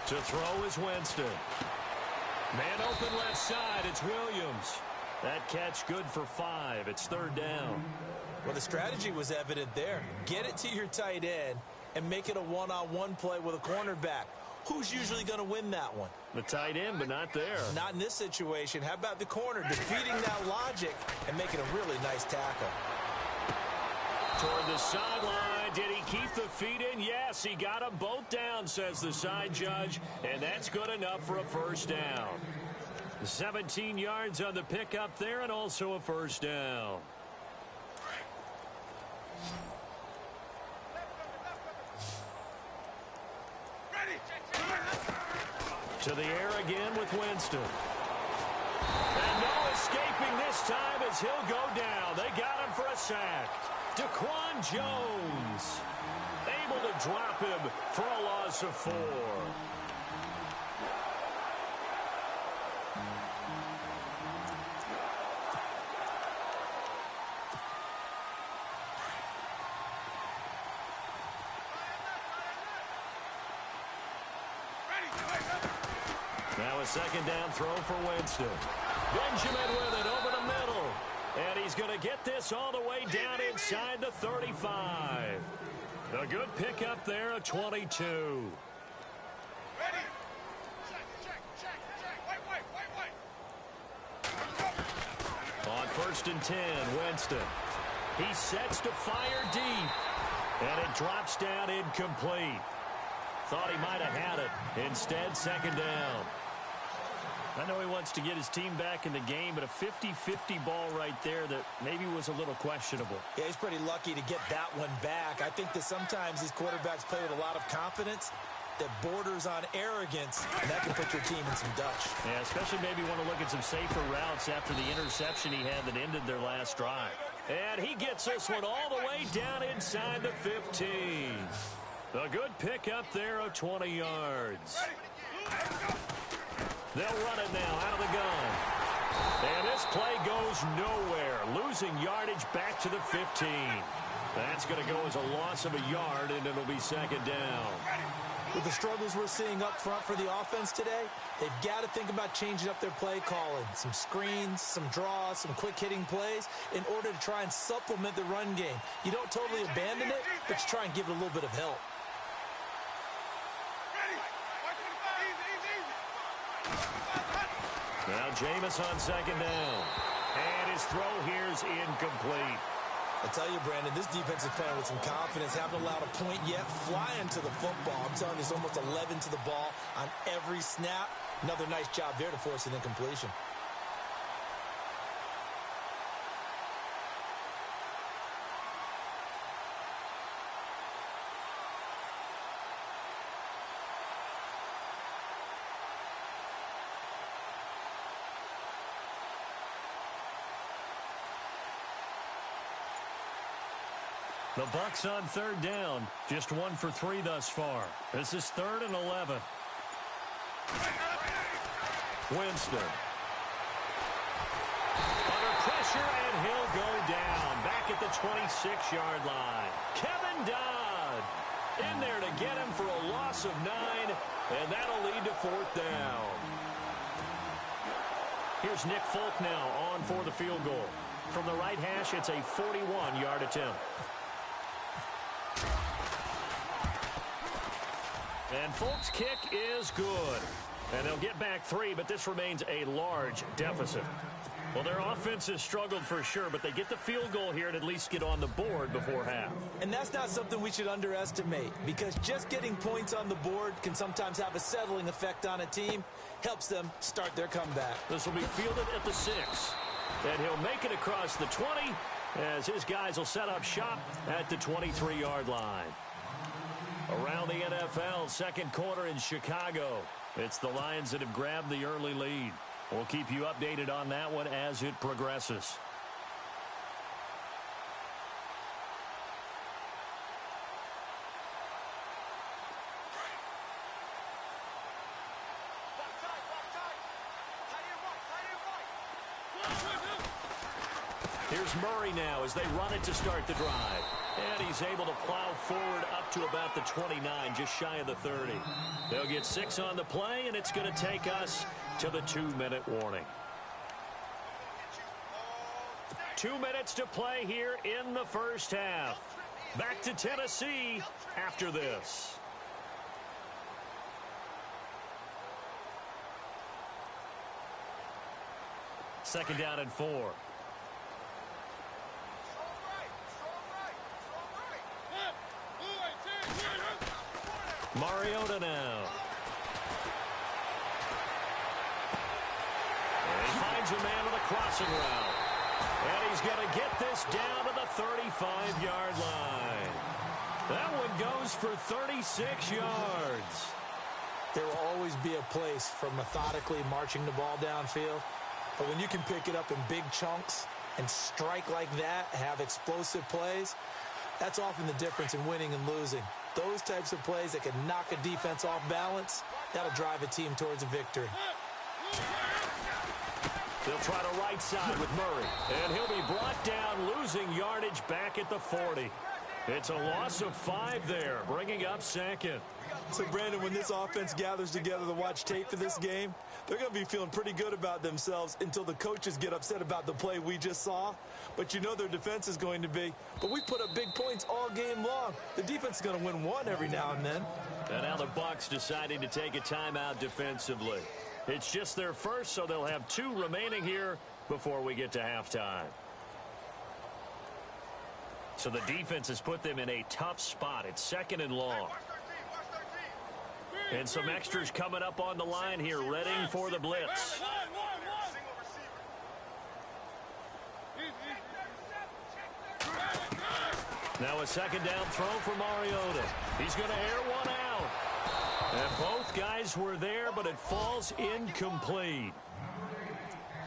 To throw is Winston. Man open left side, it's Williams. That catch good for 5. It's third down.
Well, the strategy was evident there. Get it to your tight end and make it a one-on-one play with a cornerback. Who's usually going to win that one?
The tight end, but not there.
Not in this situation. How about the corner defeating that logic and making a really nice tackle?
Toward the sideline. Did he keep the feet in? Yes, he got them both down, says the side judge, and that's good enough for a first down. 17 yards on the pickup there and also a first down. To the air again with Winston. And no escaping this time as he'll go down. They got him for a sack. Daquan Jones able to drop him for a loss of 4. Now a second down throw for Winston. Benjamin with it over the middle. And he's going to get this all the way down inside the 35. A good pickup there, a 22. 1st and 10. Winston. He sets to fire deep. And it drops down incomplete. Thought he might have had it. Instead, 2nd down. I know he wants to get his team back in the game, but a 50-50 ball right there that maybe was a little questionable.
Yeah, he's pretty lucky to get that one back. I think that sometimes these quarterbacks play with a lot of confidence that borders on arrogance, and that can put your team in some Dutch.
Yeah, especially maybe want to look at some safer routes after the interception he had that ended their last drive. And he gets this one all the way down inside the 15. A good pickup there of 20 yards. They'll run it now out of the gun. And this play goes nowhere, losing yardage back to the 15. That's going to go as a loss of a yard, and it'll be 2nd down.
With the struggles we're seeing up front for the offense today, they've got to think about changing up their play calling. Some screens, some draws, some quick-hitting plays in order to try and supplement the run game. You don't totally abandon it, but you try and give it a little bit of help.
Now Jameis on 2nd down. And his throw here's incomplete.
I tell you, Brandon, this defense is playing with some confidence. Haven't allowed a point yet. Flying to the football. I'm telling you, it's almost 11 to the ball on every snap. Another nice job there to force an incompletion.
The Bucs on 3rd down. Just 1 for 3 thus far. This is 3rd and 11. Winston. Under pressure, and he'll go down. Back at the 26-yard line. Kevin Dodd in there to get him for a loss of 9, and that'll lead to 4th down. Here's Nick Folk now on for the field goal. From the right hash, it's a 41-yard attempt. And Folk's kick is good. And they'll get back 3, but this remains a large deficit. Well, their offense has struggled for sure, but they get the field goal here and at least get on the board before half.
And that's not something we should underestimate, because just getting points on the board can sometimes have a settling effect on a team. Helps them start their comeback.
This will be fielded at the 6. And he'll make it across the 20 as his guys will set up shop at the 23-yard line. Around the NFL, 2nd quarter in Chicago. It's the Lions that have grabbed the early lead. We'll keep you updated on that one as it progresses. Here's Murray now as they run it to start the drive. And he's able to plow forward up to about the 29, just shy of the 30. They'll get 6 on the play, and it's going to take us to the 2-minute warning. 2 minutes to play here in the first half. Back to Tennessee after this. Second down and 4. Mariota now. And he finds a man on the crossing route. And he's going to get this down to the 35-yard line. That one goes for 36 yards.
There will always be a place for methodically marching the ball downfield. But when you can pick it up in big chunks and strike like that, have explosive plays, that's often the difference in winning and losing. Those types of plays that can knock a defense off balance, that'll drive a team towards a victory.
They'll try to right side with Murray. And he'll be brought down, losing yardage back at the 40. It's a loss of 5 there, bringing up 2nd.
So, Brandon, when this offense gathers together to watch tape for this game, they're going to be feeling pretty good about themselves until the coaches get upset about the play we just saw. But you know their defense is going to be. But we put up big points all game long. The defense is going to win one every now and then.
And now the Bucs deciding to take a timeout defensively. It's just their first, so they'll have 2 remaining here before we get to halftime. So the defense has put them in a tough spot. It's 2nd and long. And some extras coming up on the line here, readying for the blitz. Now a 2nd down throw for Mariota. He's going to air one out. And both guys were there, but it falls incomplete.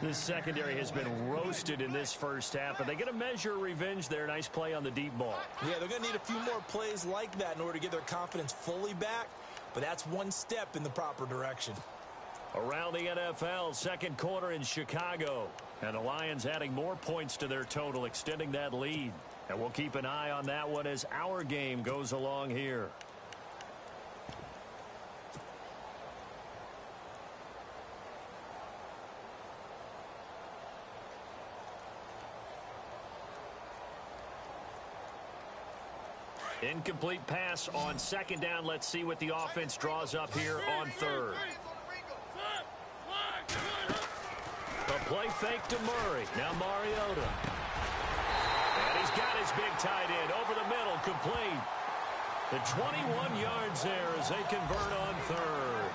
This secondary has been roasted in this first half, but they get a measure of revenge there. Nice play on the deep ball.
Yeah, they're going to need a few more plays like that in order to get their confidence fully back, but that's one step in the proper direction.
Around the NFL, 2nd quarter in Chicago. And the Lions adding more points to their total, extending that lead. And we'll keep an eye on that one as our game goes along here. Incomplete pass on 2nd down. Let's see what the offense draws up here on 3rd. A play fake to Murray. Now Mariota. And he's got his big tight end over the middle, complete. The 21 yards there as they convert on 3rd.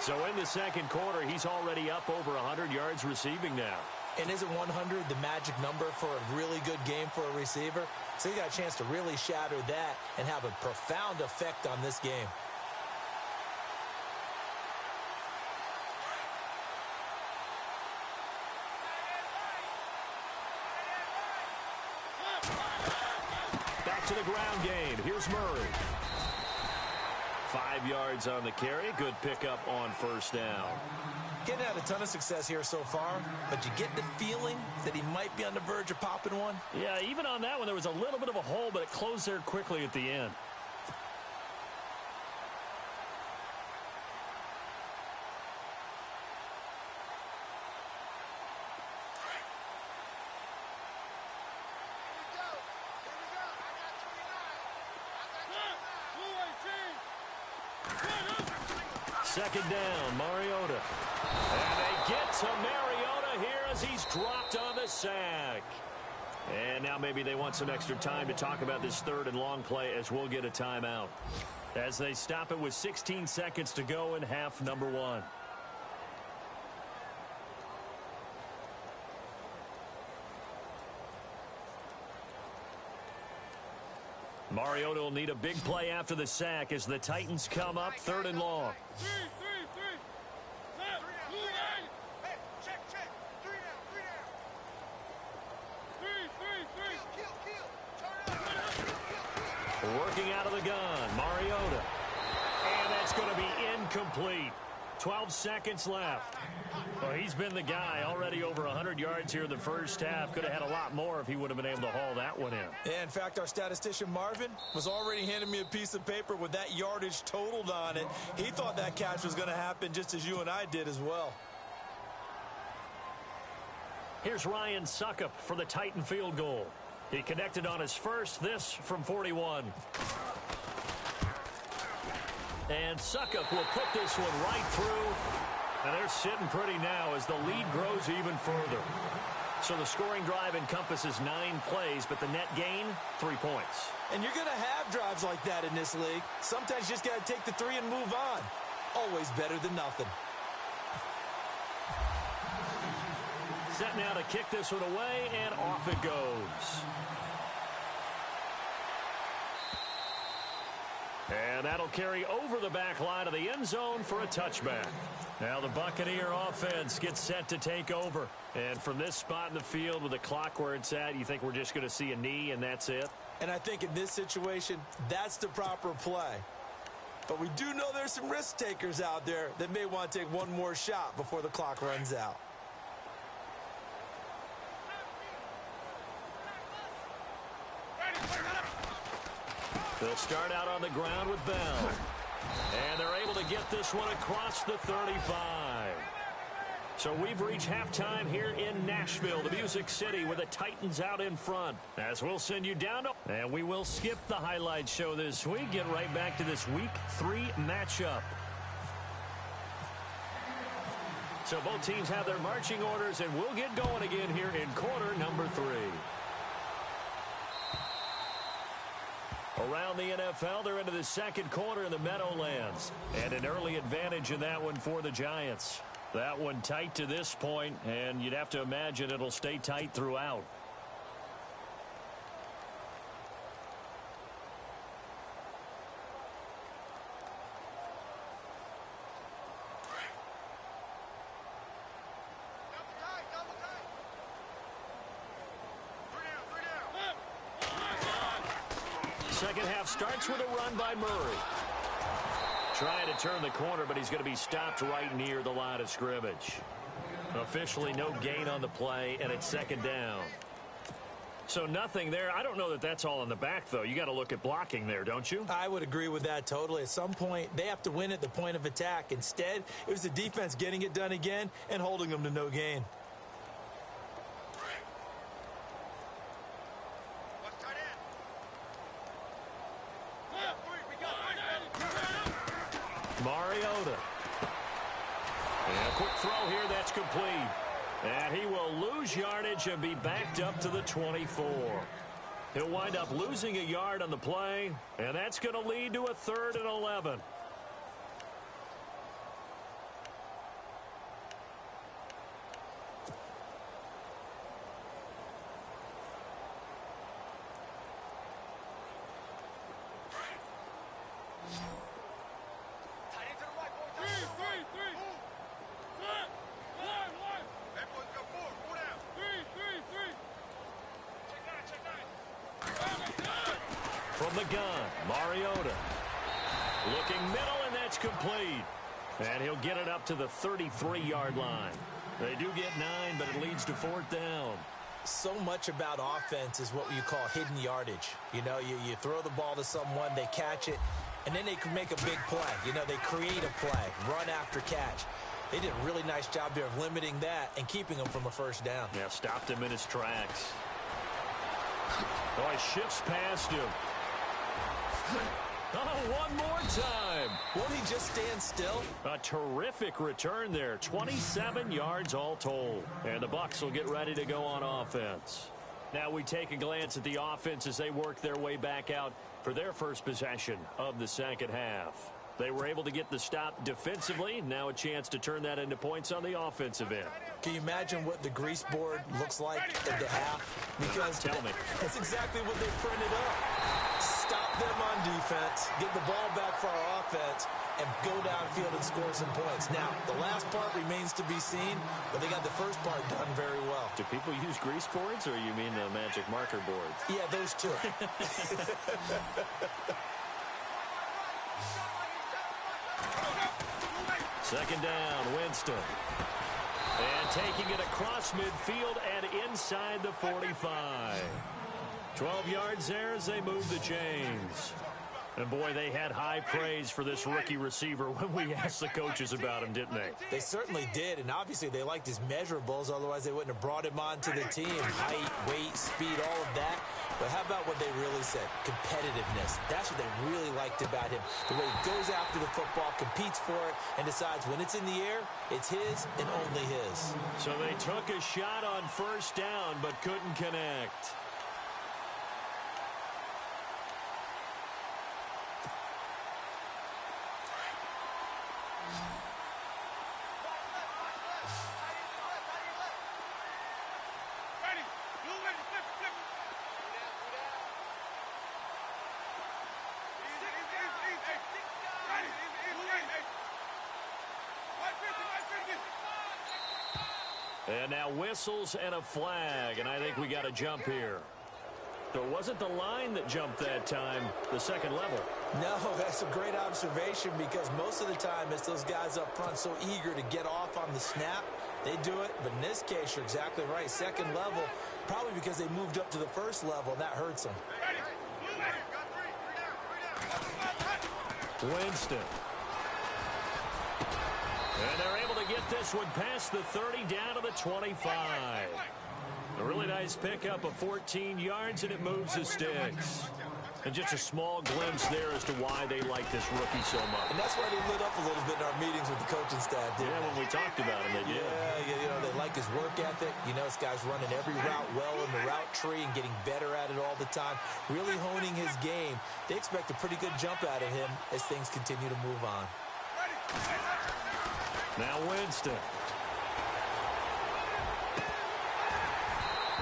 So in the 2nd quarter, he's already up over 100 yards receiving now.
And isn't 100 the magic number for a really good game for a receiver? So you got a chance to really shatter that and have a profound effect on this game.
Back to the ground game. Here's Murray. 5 yards on the carry. Good pickup on 1st down.
Getting had a ton of success here so far, but you get the feeling that he might be on the verge of popping one.
Yeah, even on that one, there was a little bit of a hole, but it closed there quickly at the end. Second down, Mariota. And they get to Mariota here as he's dropped on the sack. And now maybe they want some extra time to talk about this 3rd and long play as we'll get a timeout. As they stop it with 16 seconds to go in half number 1. Mariota will need a big play after the sack as the Titans come up 3rd and long. Working out of the gun, Mariota. And that's going to be incomplete. 12 seconds left. Well, he's been the guy already over 100 yards here in the first half. Could have had a lot more if he would have been able to haul that one in.
Yeah, in fact, our statistician Marvin was already handing me a piece of paper with that yardage totaled on it. He thought that catch was going to happen just as you and I did as well.
Here's Ryan Suckup for the Titan field goal. He connected on his first, this from 41. And Suckup will put this one right through. And they're sitting pretty now as the lead grows even further. So the scoring drive encompasses 9 plays, but the net gain, 3 points.
And you're going to have drives like that in this league. Sometimes you just got to take the 3 and move on. Always better than nothing.
Set now to kick this one away, and off it goes. And that'll carry over the back line of the end zone for a touchback. Now the Buccaneer offense gets set to take over. And from this spot in the field with the clock where it's at, you think we're just going to see a knee and that's it?
And I think in this situation, that's the proper play. But we do know there's some risk takers out there that may want to take one more shot before the clock runs out.
They'll start out on the ground with Bell. And they're able to get this one across the 35. So we've reached halftime here in Nashville, the Music City, with the Titans out in front. As we'll send you down to... And we will skip the highlight show this week. Get right back to this Week 3 matchup. So both teams have their marching orders, and we'll get going again here in quarter number 3. Around the NFL, they're into the second quarter in the Meadowlands. And an early advantage in that one for the Giants. That one tight to this point, and you'd have to imagine it'll stay tight throughout. Second half starts with a run by Murray. Trying to turn the corner, but he's going to be stopped right near the line of scrimmage. Officially no gain on the play, and it's second down. So nothing there. I don't know that that's all in the back, though. You got to look at blocking there, don't you?
I would agree with that totally. At some point, they have to win at the point of attack. Instead, it was the defense getting it done again and holding them to no gain.
Mariota. And a quick throw here, that's complete. And he will lose yardage and be backed up to the 24. He'll wind up losing a yard on the play, and that's going to lead to a 3rd and 11. From the gun, Mariota. Looking middle, and that's complete. And he'll get it up to the 33-yard line. They do get 9, but it leads to 4th down.
So much about offense is what you call hidden yardage. You know, you throw the ball to someone, they catch it, and then they can make a big play. You know, they create a play, run after catch. They did a really nice job there of limiting that and keeping him from a first down.
Yeah, stopped him in his tracks. Oh, he shifts past him. Oh, one more time.
Won't he just stand still?
A terrific return there. 27 yards all told. And the Bucs will get ready to go on offense. Now we take a glance at the offense as they work their way back out for their first possession of the second half. They were able to get the stop defensively. Now a chance to turn that into points on the offensive end.
Can you imagine what the grease board looks like at the half? Because
tell me.
That's exactly what they printed up. Stop them on defense, get the ball back for our offense, and go downfield and score some points. Now, the last part remains to be seen, but they got the first part done very well.
Do people use grease boards, or you mean the magic marker boards?
Yeah, those two.
Second down, Winston. And taking it across midfield and inside the 45. 12 yards there as they move the chains. And, boy, they had high praise for this rookie receiver when we asked the coaches about him, didn't they?
They certainly did, and obviously they liked his measurables. Otherwise, they wouldn't have brought him onto the team. Height, weight, speed, all of that. But how about what they really said? Competitiveness. That's what they really liked about him. The way he goes after the football, competes for it, and decides when it's in the air, it's his and only his.
So they took a shot on first down but couldn't connect. And now whistles and a flag, and I think we got a jump here. So it wasn't the line that jumped that time, the second level.
No, that's a great observation because most of the time it's those guys up front so eager to get off on the snap. They do it, but in this case, you're exactly right. Second level, probably because they moved up to the first level, and that hurts them.
Winston. And they're able to get this one past the 30 down to the 25. A really nice pickup of 14 yards, and it moves the sticks. And just a small glimpse there as to why they like this rookie so much.
And that's why they lit up a little bit in our meetings with the coaching staff, didn't they?
When we talked about him, they did.
Yeah, they like his work ethic. This guy's running every route well in the route tree and getting better at it all the time, really honing his game. They expect a pretty good jump out of him as things continue to move on.
Now Winston.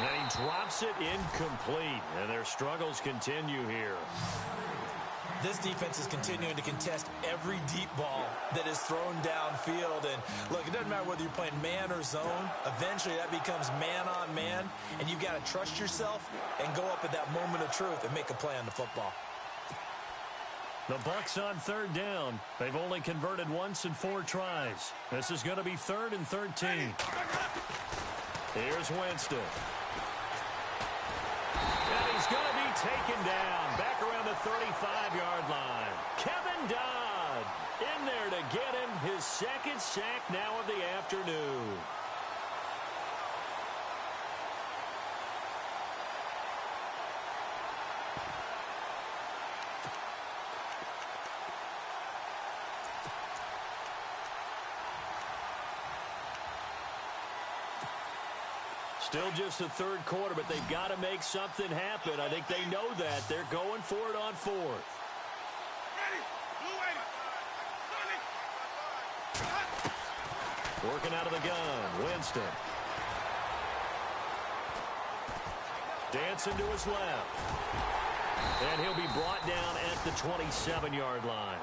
And he drops it incomplete, and their struggles continue here.
This defense is continuing to contest every deep ball that is thrown downfield. And, look, it doesn't matter whether you're playing man or zone. Eventually, that becomes man-on-man, and you've got to trust yourself and go up at that moment of truth and make a play on the football.
The Bucs on third down. They've only converted once in 4 tries. This is going to be 3rd and 13. Here's Winston. And he's going to be taken down back around the 35-yard line. Kevin Dodd in there to get him his 2nd sack now of the afternoon. Still just the 3rd quarter, but they've got to make something happen. I think they know that. They're going for it on 4th. Working out of the gun, Winston. Dancing to his left. And he'll be brought down at the 27-yard line.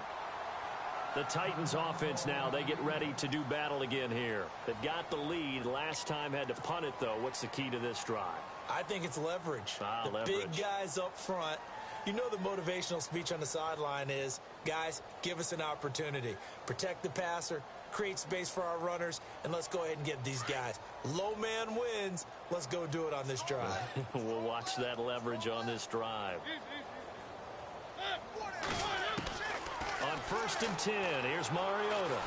The Titans offense now, they get ready to do battle again here. They've got the lead. Last time had to punt it, though. What's the key to this drive?
I think it's leverage.
Leverage.
Big guys up front. The motivational speech on the sideline is, guys, give us an opportunity. Protect the passer, create space for our runners, and let's go ahead and get these guys. Low man wins. Let's go do it on this drive.
We'll watch that leverage on this drive. On 1st and 10, here's Mariota.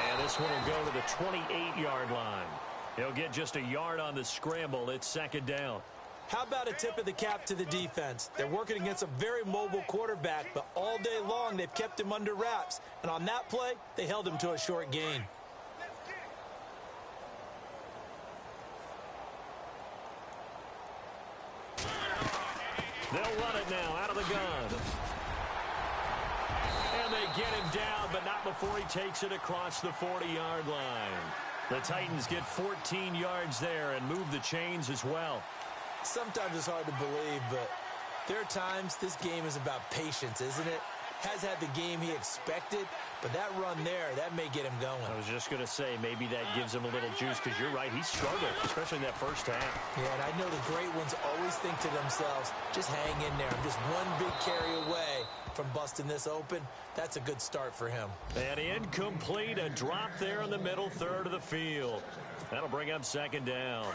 And this one will go to the 28-yard line. He'll get just a yard on the scramble. It's 2nd down.
How about a tip of the cap to the defense? They're working against a very mobile quarterback, but all day long they've kept him under wraps. And on that play, they held him to a short gain.
They'll run it now out of the gun. And they get him down, but not before he takes it across the 40-yard line. The Titans get 14 yards there and move the chains as well.
Sometimes it's hard to believe, but there are times this game is about patience, isn't it? Has had the game he expected, but that run there, that may get him going.
I was just going to say, maybe that gives him a little juice, because you're right, he struggled, especially in that first half.
Yeah, and I know the great ones always think to themselves, just hang in there. I'm just one big carry away from busting this open. That's a good start for him.
And incomplete, a drop there in the middle third of the field. That'll bring up 2nd down.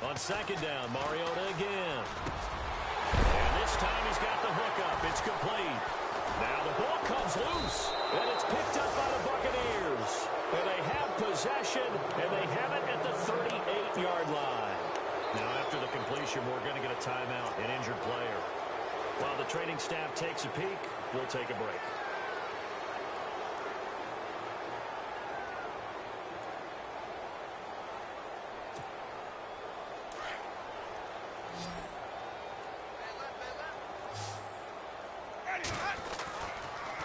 On 2nd down, Mariota again. And this time he's got the hookup. It's complete. Now the ball comes loose, and it's picked up by the Buccaneers. And they have possession, and they have it at the 38-yard line. Now after the completion, we're going to get a timeout, an injured player. While the training staff takes a peek, we'll take a break.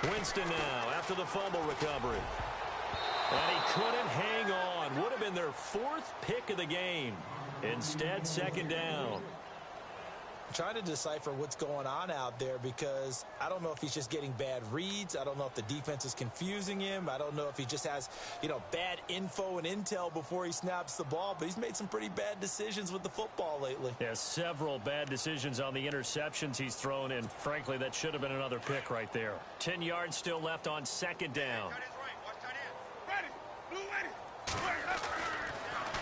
Winston now after the fumble recovery. And he couldn't hang on. Would have been their 4th pick of the game. Instead, 2nd down.
I'm trying to decipher what's going on out there, because I don't know if he's just getting bad reads. I don't know if the defense is confusing him. I don't know if he just has, bad info and intel before he snaps the ball. But he's made some pretty bad decisions with the football lately.
Yeah, several bad decisions on the interceptions he's thrown, and frankly, that should have been another pick right there. 10 yards still left on 2nd down.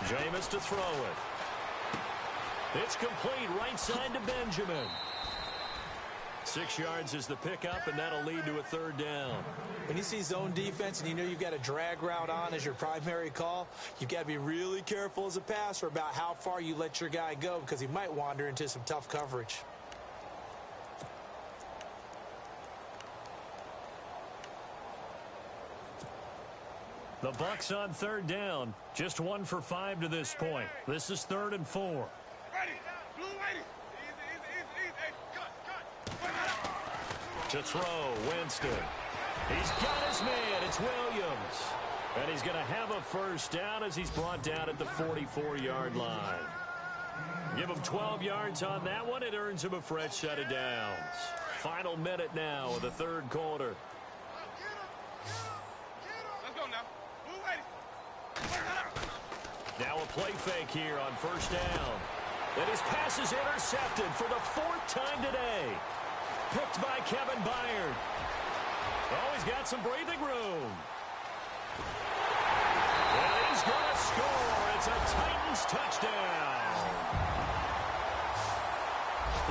Jameis to throw it. It's complete right side to Benjamin. 6 yards is the pickup, and that'll lead to a third down.
When you see zone defense and you know you've got a drag route on as your primary call, you've got to be really careful as a passer about how far you let your guy go because he might wander into some tough coverage.
The Bucs on third down. Just 1 for 5 to this point. This is 3rd and 4. To throw, Winston. He's got his man. It's Williams. And he's going to have a first down as he's brought down at the 44-yard line. Give him 12 yards on that one. It earns him a fresh set of downs. Final minute now of the third quarter. Now a play fake here on first down. And his pass is intercepted for the 4th time today. Picked by Kevin Byard. Oh, he's got some breathing room. And he's going to score. It's a Titans touchdown.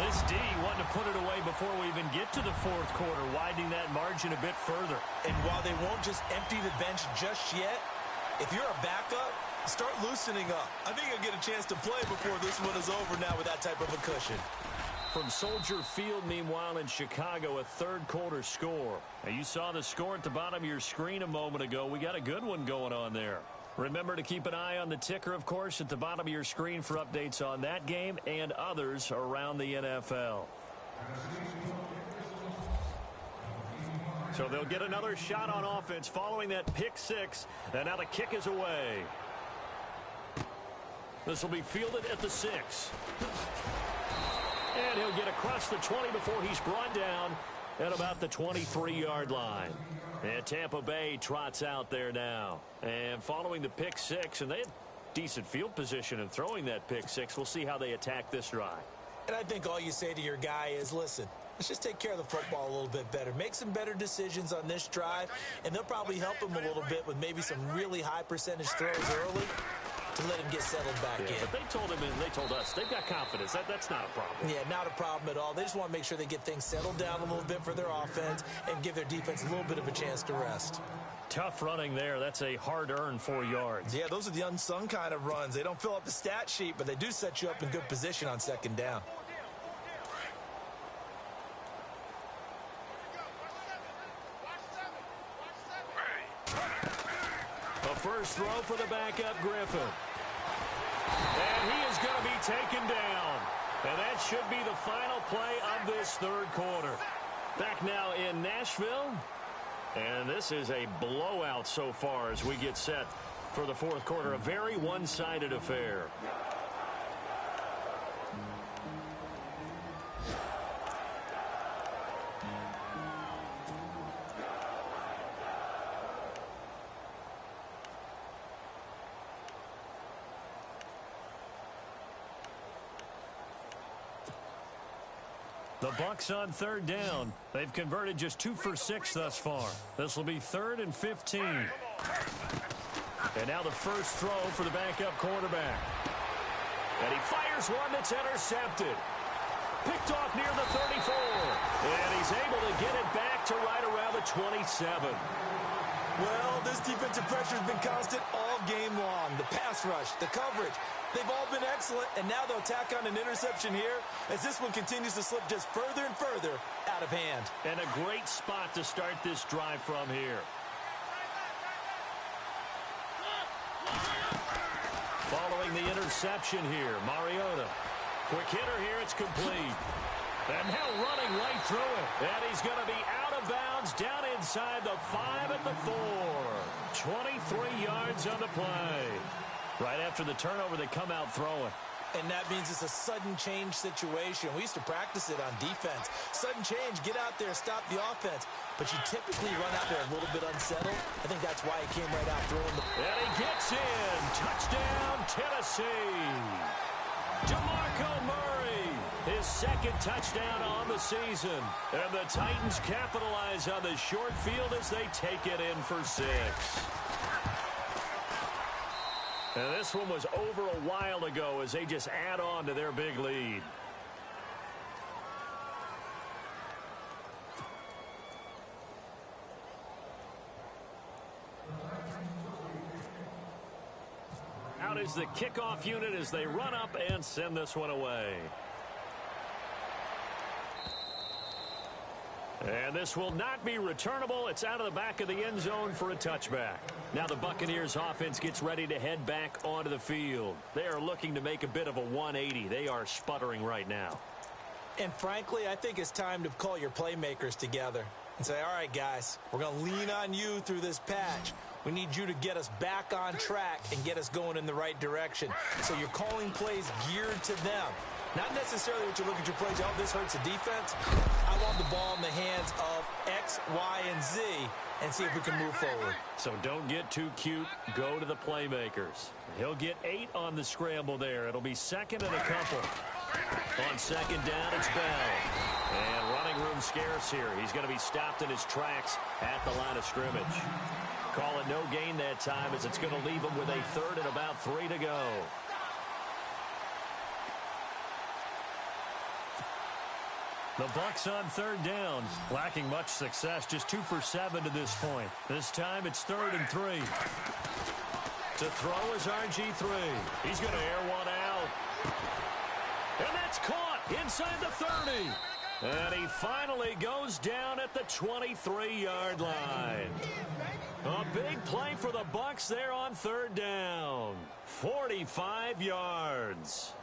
This D wanted to put it away before we even get to the 4th quarter, widening that margin a bit further.
And while they won't just empty the bench just yet, if you're a backup, start loosening up. I think you'll get a chance to play before this one is over now with that type of a cushion.
From Soldier Field, meanwhile, in Chicago, a third quarter score. Now, you saw the score at the bottom of your screen a moment ago. We got a good one going on there. Remember to keep an eye on the ticker, of course, at the bottom of your screen for updates on that game and others around the NFL. So they'll get another shot on offense following that pick six. And now the kick is away. This will be fielded at the 6. And he'll get across the 20 before he's brought down at about the 23-yard line. And Tampa Bay trots out there now. And following the pick six, and they had decent field position in throwing that pick six. We'll see how they attack this drive.
And I think all you say to your guy is, listen, let's just take care of the football a little bit better. Make some better decisions on this drive, and they'll probably help him a little bit with maybe some really high percentage throws early to let him get settled back in.
But they told him and they told us they've got confidence. That's not a problem.
Yeah, not a problem at all. They just want to make sure they get things settled down a little bit for their offense and give their defense a little bit of a chance to rest.
Tough running there. That's a hard-earned 4 yards.
Yeah, those are the unsung kind of runs. They don't fill up the stat sheet, but they do set you up in good position on second down.
A first throw for the backup Griffin. And he is going to be taken down. And that should be the final play of this third quarter. Back now in Nashville. And this is a blowout so far as we get set for the fourth quarter. A very one-sided affair. The Bucs on third down. They've converted just 2 for 6 thus far. This will be 3rd and 15. And now the first throw for the backup quarterback. And he fires one that's intercepted. Picked off near the 34. And he's able to get it back to right around the 27.
Well, this defensive pressure has been constant all game long. The pass rush, the coverage, they've all been excellent, and now they'll tack on an interception here as this one continues to slip just further and further out of hand.
And a great spot to start this drive from here. Following the interception here, Mariota. Quick hitter here, it's complete. And now running right through it. And he's going to be out of bounds down inside the 5 at the 4. 23 yards on the play. Right after the turnover, they come out throwing.
And that means it's a sudden change situation. We used to practice it on defense. Sudden change, get out there, stop the offense. But you typically run out there a little bit unsettled. I think that's why he came right out throwing the...
And he gets in. Touchdown, Tennessee. DeMarco Murray, his second touchdown on the season. And the Titans capitalize on the short field as they take it in for 6. And this one was over a while ago as they just add on to their big lead. out is the kickoff unit as they run up and send this one away. And this will not be returnable. It's out of the back of the end zone for a touchback. Now the Buccaneers offense gets ready to head back onto the field. They are looking to make a bit of a 180. They are sputtering right now.
And frankly, I think it's time to call your playmakers together and say, all right, guys, we're going to lean on you through this patch. We need you to get us back on track and get us going in the right direction. So you're calling plays geared to them. Not necessarily what you look at your plays, oh, this hurts the defense. I want the ball in the hands of X, Y, and Z and see if we can move forward.
So don't get too cute. Go to the playmakers. He'll get 8 on the scramble there. It'll be second and a couple. On second down, it's Bell. And running room scarce here. He's going to be stopped in his tracks at the line of scrimmage. Call it no gain that time as it's going to leave him with a third and about 3 to go. The Bucs on third down, lacking much success, just 2 for 7 to this point. This time it's 3rd and 3. To throw is RG3. He's going to air one out. And that's caught inside the 30. And he finally goes down at the 23-yard line. A big play for the Bucs there on third down. 45 yards.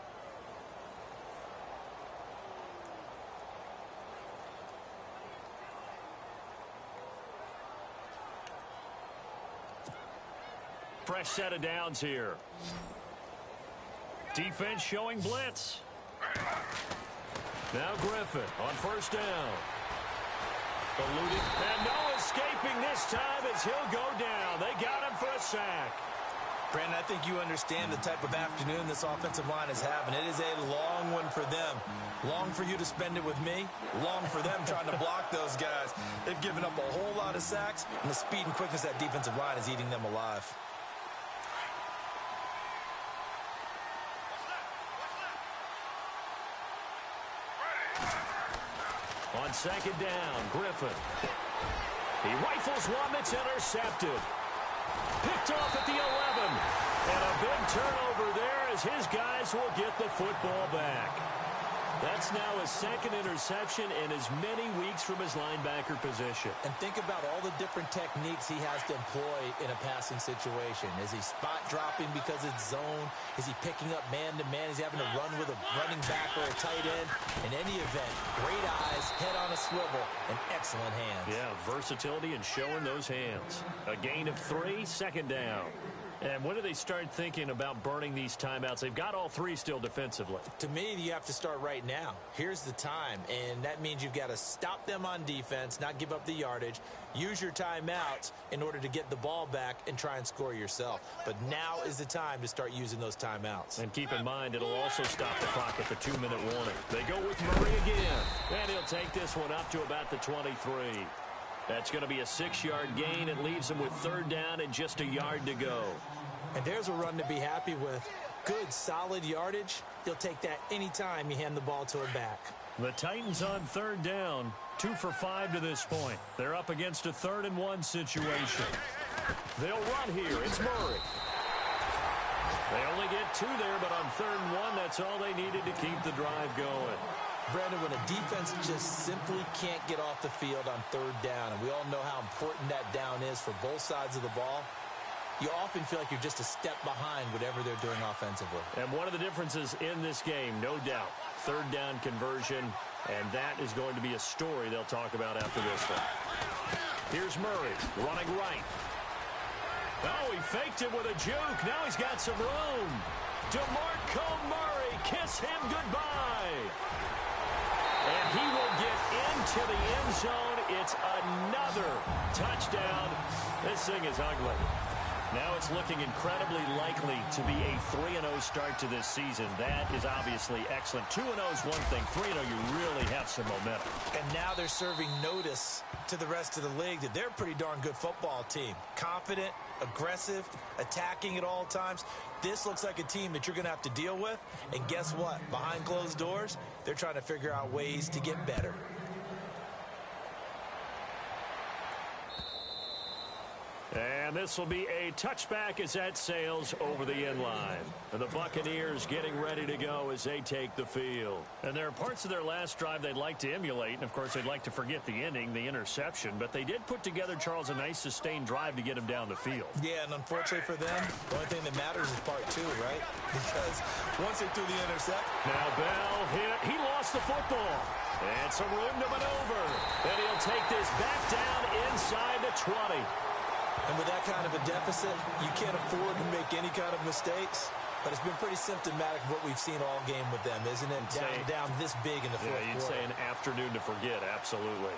Fresh set of downs here. Defense showing blitz. Now Griffin on first down. Eluding. And no escaping this time as he'll go down. They got him for a sack.
Brandon, I think you understand the type of afternoon this offensive line is having. It is a long one for them. Long for you to spend it with me. Long for them trying to block those guys. They've given up a whole lot of sacks, and the speed and quickness of that defensive line is eating them alive.
On second down, Griffin. He rifles one that's intercepted. Picked off at the 11. And a big turnover there as his guys will get the football back. That's now his second interception in as many weeks from his linebacker position.
And think about all the different techniques he has to employ in a passing situation. Is he spot dropping because it's zone? Is he picking up man-to-man? Is he having to run with a running back or a tight end? In any event, great eyes, head on a swivel, and excellent hands.
Yeah, versatility and showing those hands. A gain of 3, second down. And when do they start thinking about burning these timeouts? They've got all 3 still defensively.
To me, you have to start right now. Here's the time, and that means you've got to stop them on defense, not give up the yardage, use your timeouts in order to get the ball back and try and score yourself. But now is the time to start using those timeouts.
And keep in mind, it'll also stop the clock at the 2-minute warning. They go with Murray again, and he'll take this one up to about the 23. That's going to be a 6-yard gain. It leaves him with third down and just a yard to go.
And there's a run to be happy with. Good, solid yardage. He'll take that anytime you hand the ball to him back.
The Titans on third down, 2 for 5 to this point. They're up against a 3rd and 1 situation. They'll run here. It's Murray. They only get 2 there, but on 3rd and 1, that's all they needed to keep the drive going.
Brandon, when a defense just simply can't get off the field on third down, and we all know how important that down is for both sides of the ball, you often feel like you're just a step behind whatever they're doing offensively.
And one of the differences in this game, no doubt, third down conversion, and that is going to be a story they'll talk about after this one. Here's Murray running right. Oh, he faked it with a juke. Now he's got some room. DeMarco Murray, kiss him goodbye. And he will get into the end zone. It's another touchdown. This thing is ugly. Now it's looking incredibly likely to be a 3-0 start to this season. That is obviously excellent. 2-0 is one thing. 3-0, you really have some momentum.
And now they're serving notice to the rest of the league that they're a pretty darn good football team. Confident, aggressive, attacking at all times. This looks like a team that you're going to have to deal with. And guess what? Behind closed doors, they're trying to figure out ways to get better.
And And this will be a touchback as that sails over the end line. And the Buccaneers getting ready to go as they take the field. And there are parts of their last drive they'd like to emulate. And, of course, they'd like to forget the ending, the interception. But they did put together, Charles, a nice sustained drive to get him down the field.
Yeah, and unfortunately for them, the only thing that matters is part two, right? Because once they threw the intercept.
Now Bell hit. He lost the football. And some room to maneuver. And he'll take this back down inside the 20.
And with that kind of a deficit, you can't afford to make any kind of mistakes. But it's been pretty symptomatic of what we've seen all game with them, isn't it? Down this big in the fourth quarter.
Yeah, you'd say an afternoon to forget, absolutely.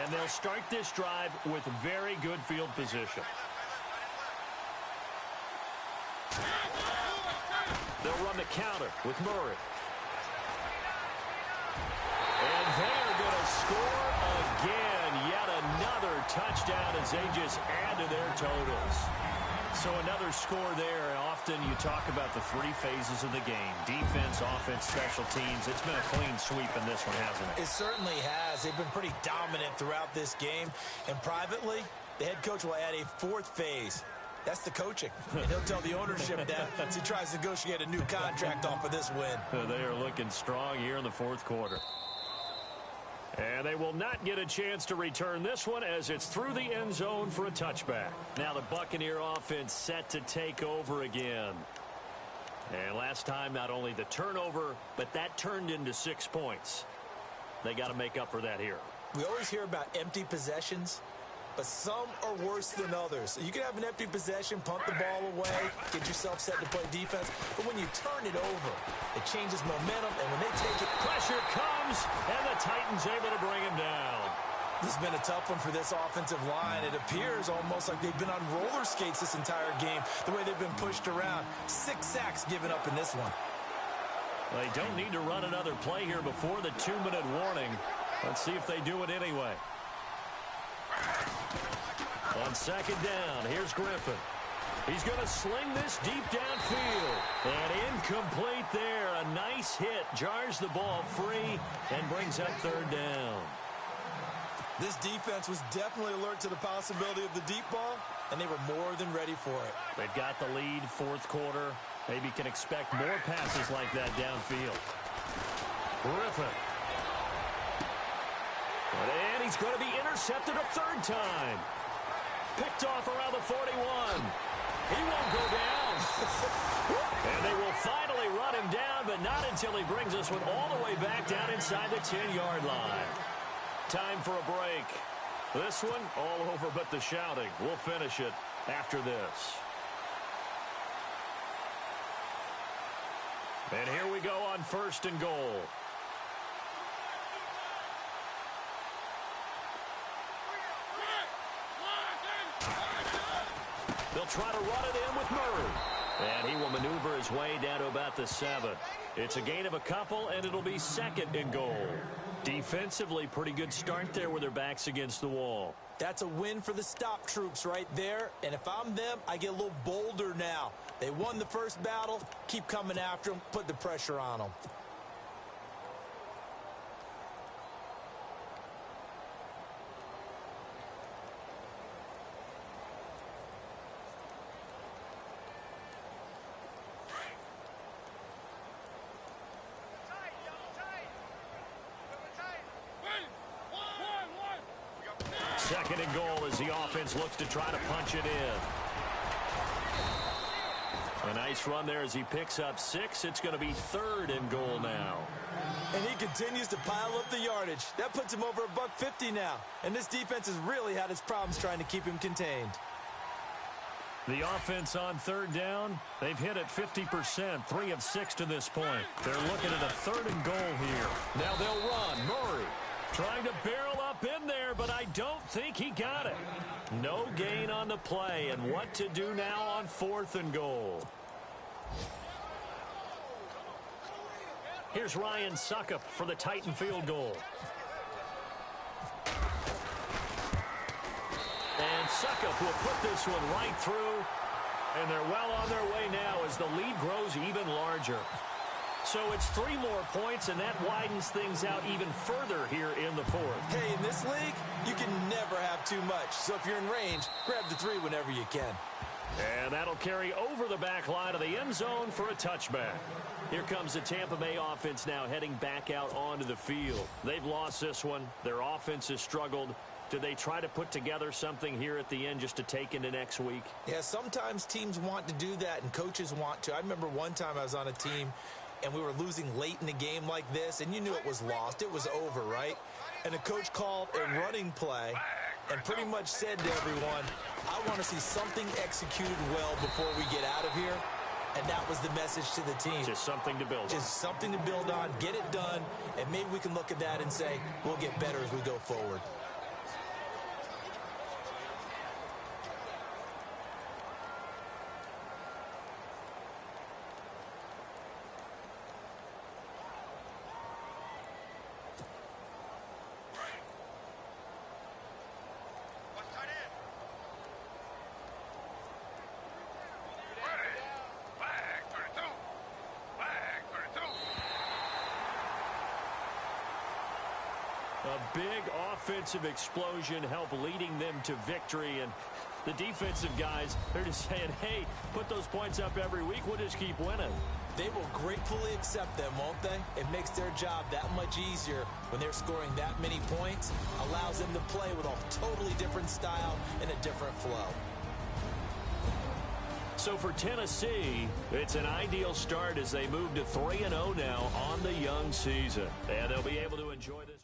And they'll start this drive with very good field position. They'll run the counter with Murray. And they're going to score again. Yet another touchdown as they just add to their totals. So another score there. Often you talk about the three phases of the game. Defense, offense, special teams. It's been a clean sweep in this one, hasn't it?
It certainly has. They've been pretty dominant throughout this game. And privately, the head coach will add a fourth phase. That's the coaching. And he'll tell the ownership that as he tries to negotiate a new contract off of this win.
They are looking strong here in the fourth quarter. And they will not get a chance to return this one as it's through the end zone for a touchback. Now the Buccaneer offense set to take over again. And last time, not only the turnover, but that turned into 6 points. They got to make up for that here.
We always hear about empty possessions, but some are worse than others. You can have an empty possession, punt the ball away, get yourself set to play defense. But when you turn it over, it changes momentum, and when they take it,
pressure comes, and the Titans able to bring him down.
This has been a tough one for this offensive line. It appears almost like they've been on roller skates this entire game, the way they've been pushed around. 6 sacks given up in this one.
They don't need to run another play here before the 2-minute warning. Let's see if they do it anyway. On second down, here's Griffin. He's going to sling this deep downfield. And incomplete there. A nice hit. Jars the ball free and brings up third down.
This defense was definitely alert to the possibility of the deep ball, and they were more than ready for it.
They've got the lead, fourth quarter. Maybe can expect more passes like that downfield. Griffin. And he's going to be intercepted a third time. Picked off around the 41. He won't go down. And they will finally run him down, but not until he brings this one all the way back down inside the 10-yard line. Time for a break. This one all over but the shouting. We'll finish it after this. And here we go on first and goal. They'll try to run it in with Murray. And he will maneuver his way down to about the 7. It's a gain of a couple, and it'll be second and goal. Defensively, pretty good start there with their backs against the wall.
That's a win for the stop troops right there. And if I'm them, I get a little bolder now. They won the first battle. Keep coming after them. Put the pressure on them.
Second and goal as the offense looks to try to punch it in. A nice run there as he picks up 6. It's going to be third and goal now.
And he continues to pile up the yardage. That puts him over $150 now. And this defense has really had its problems trying to keep him contained.
The offense on third down, they've hit it 50%, 3 of 6 to this point. They're looking at a third and goal here. Now they'll run. Murray trying to barrel up in there, but I don't think he got it. No gain on the play, and what to do now on fourth and goal. Here's Ryan Suckup for the Titan field goal. And Suckup will put this one right through, and they're well on their way now as the lead grows even larger. So it's 3 more points, and that widens things out even further here in the fourth.
Hey, in this league, you can never have too much. So if you're in range, grab the 3 whenever you can.
And that'll carry over the back line of the end zone for a touchback. Here comes the Tampa Bay offense now heading back out onto the field. They've lost this one. Their offense has struggled. Do they try to put together something here at the end just to take into next week?
Yeah, sometimes teams want to do that and coaches want to. I remember one time I was on a team and we were losing late in the game like this, and you knew it was lost. It was over, right? And the coach called a running play and pretty much said to everyone, I want to see something executed well before we get out of here. And that was the message to the team.
Just something to build on.
Just something to build on, get it done, and maybe we can look at that and say, we'll get better as we go forward.
A big offensive explosion helped leading them to victory. And the defensive guys, they're just saying, hey, put those points up every week. We'll just keep winning.
They will gratefully accept them, won't they? It makes their job that much easier when they're scoring that many points. Allows them to play with a totally different style and a different flow.
So for Tennessee, it's an ideal start as they move to 3-0 now on the young season. And they'll be able to enjoy this.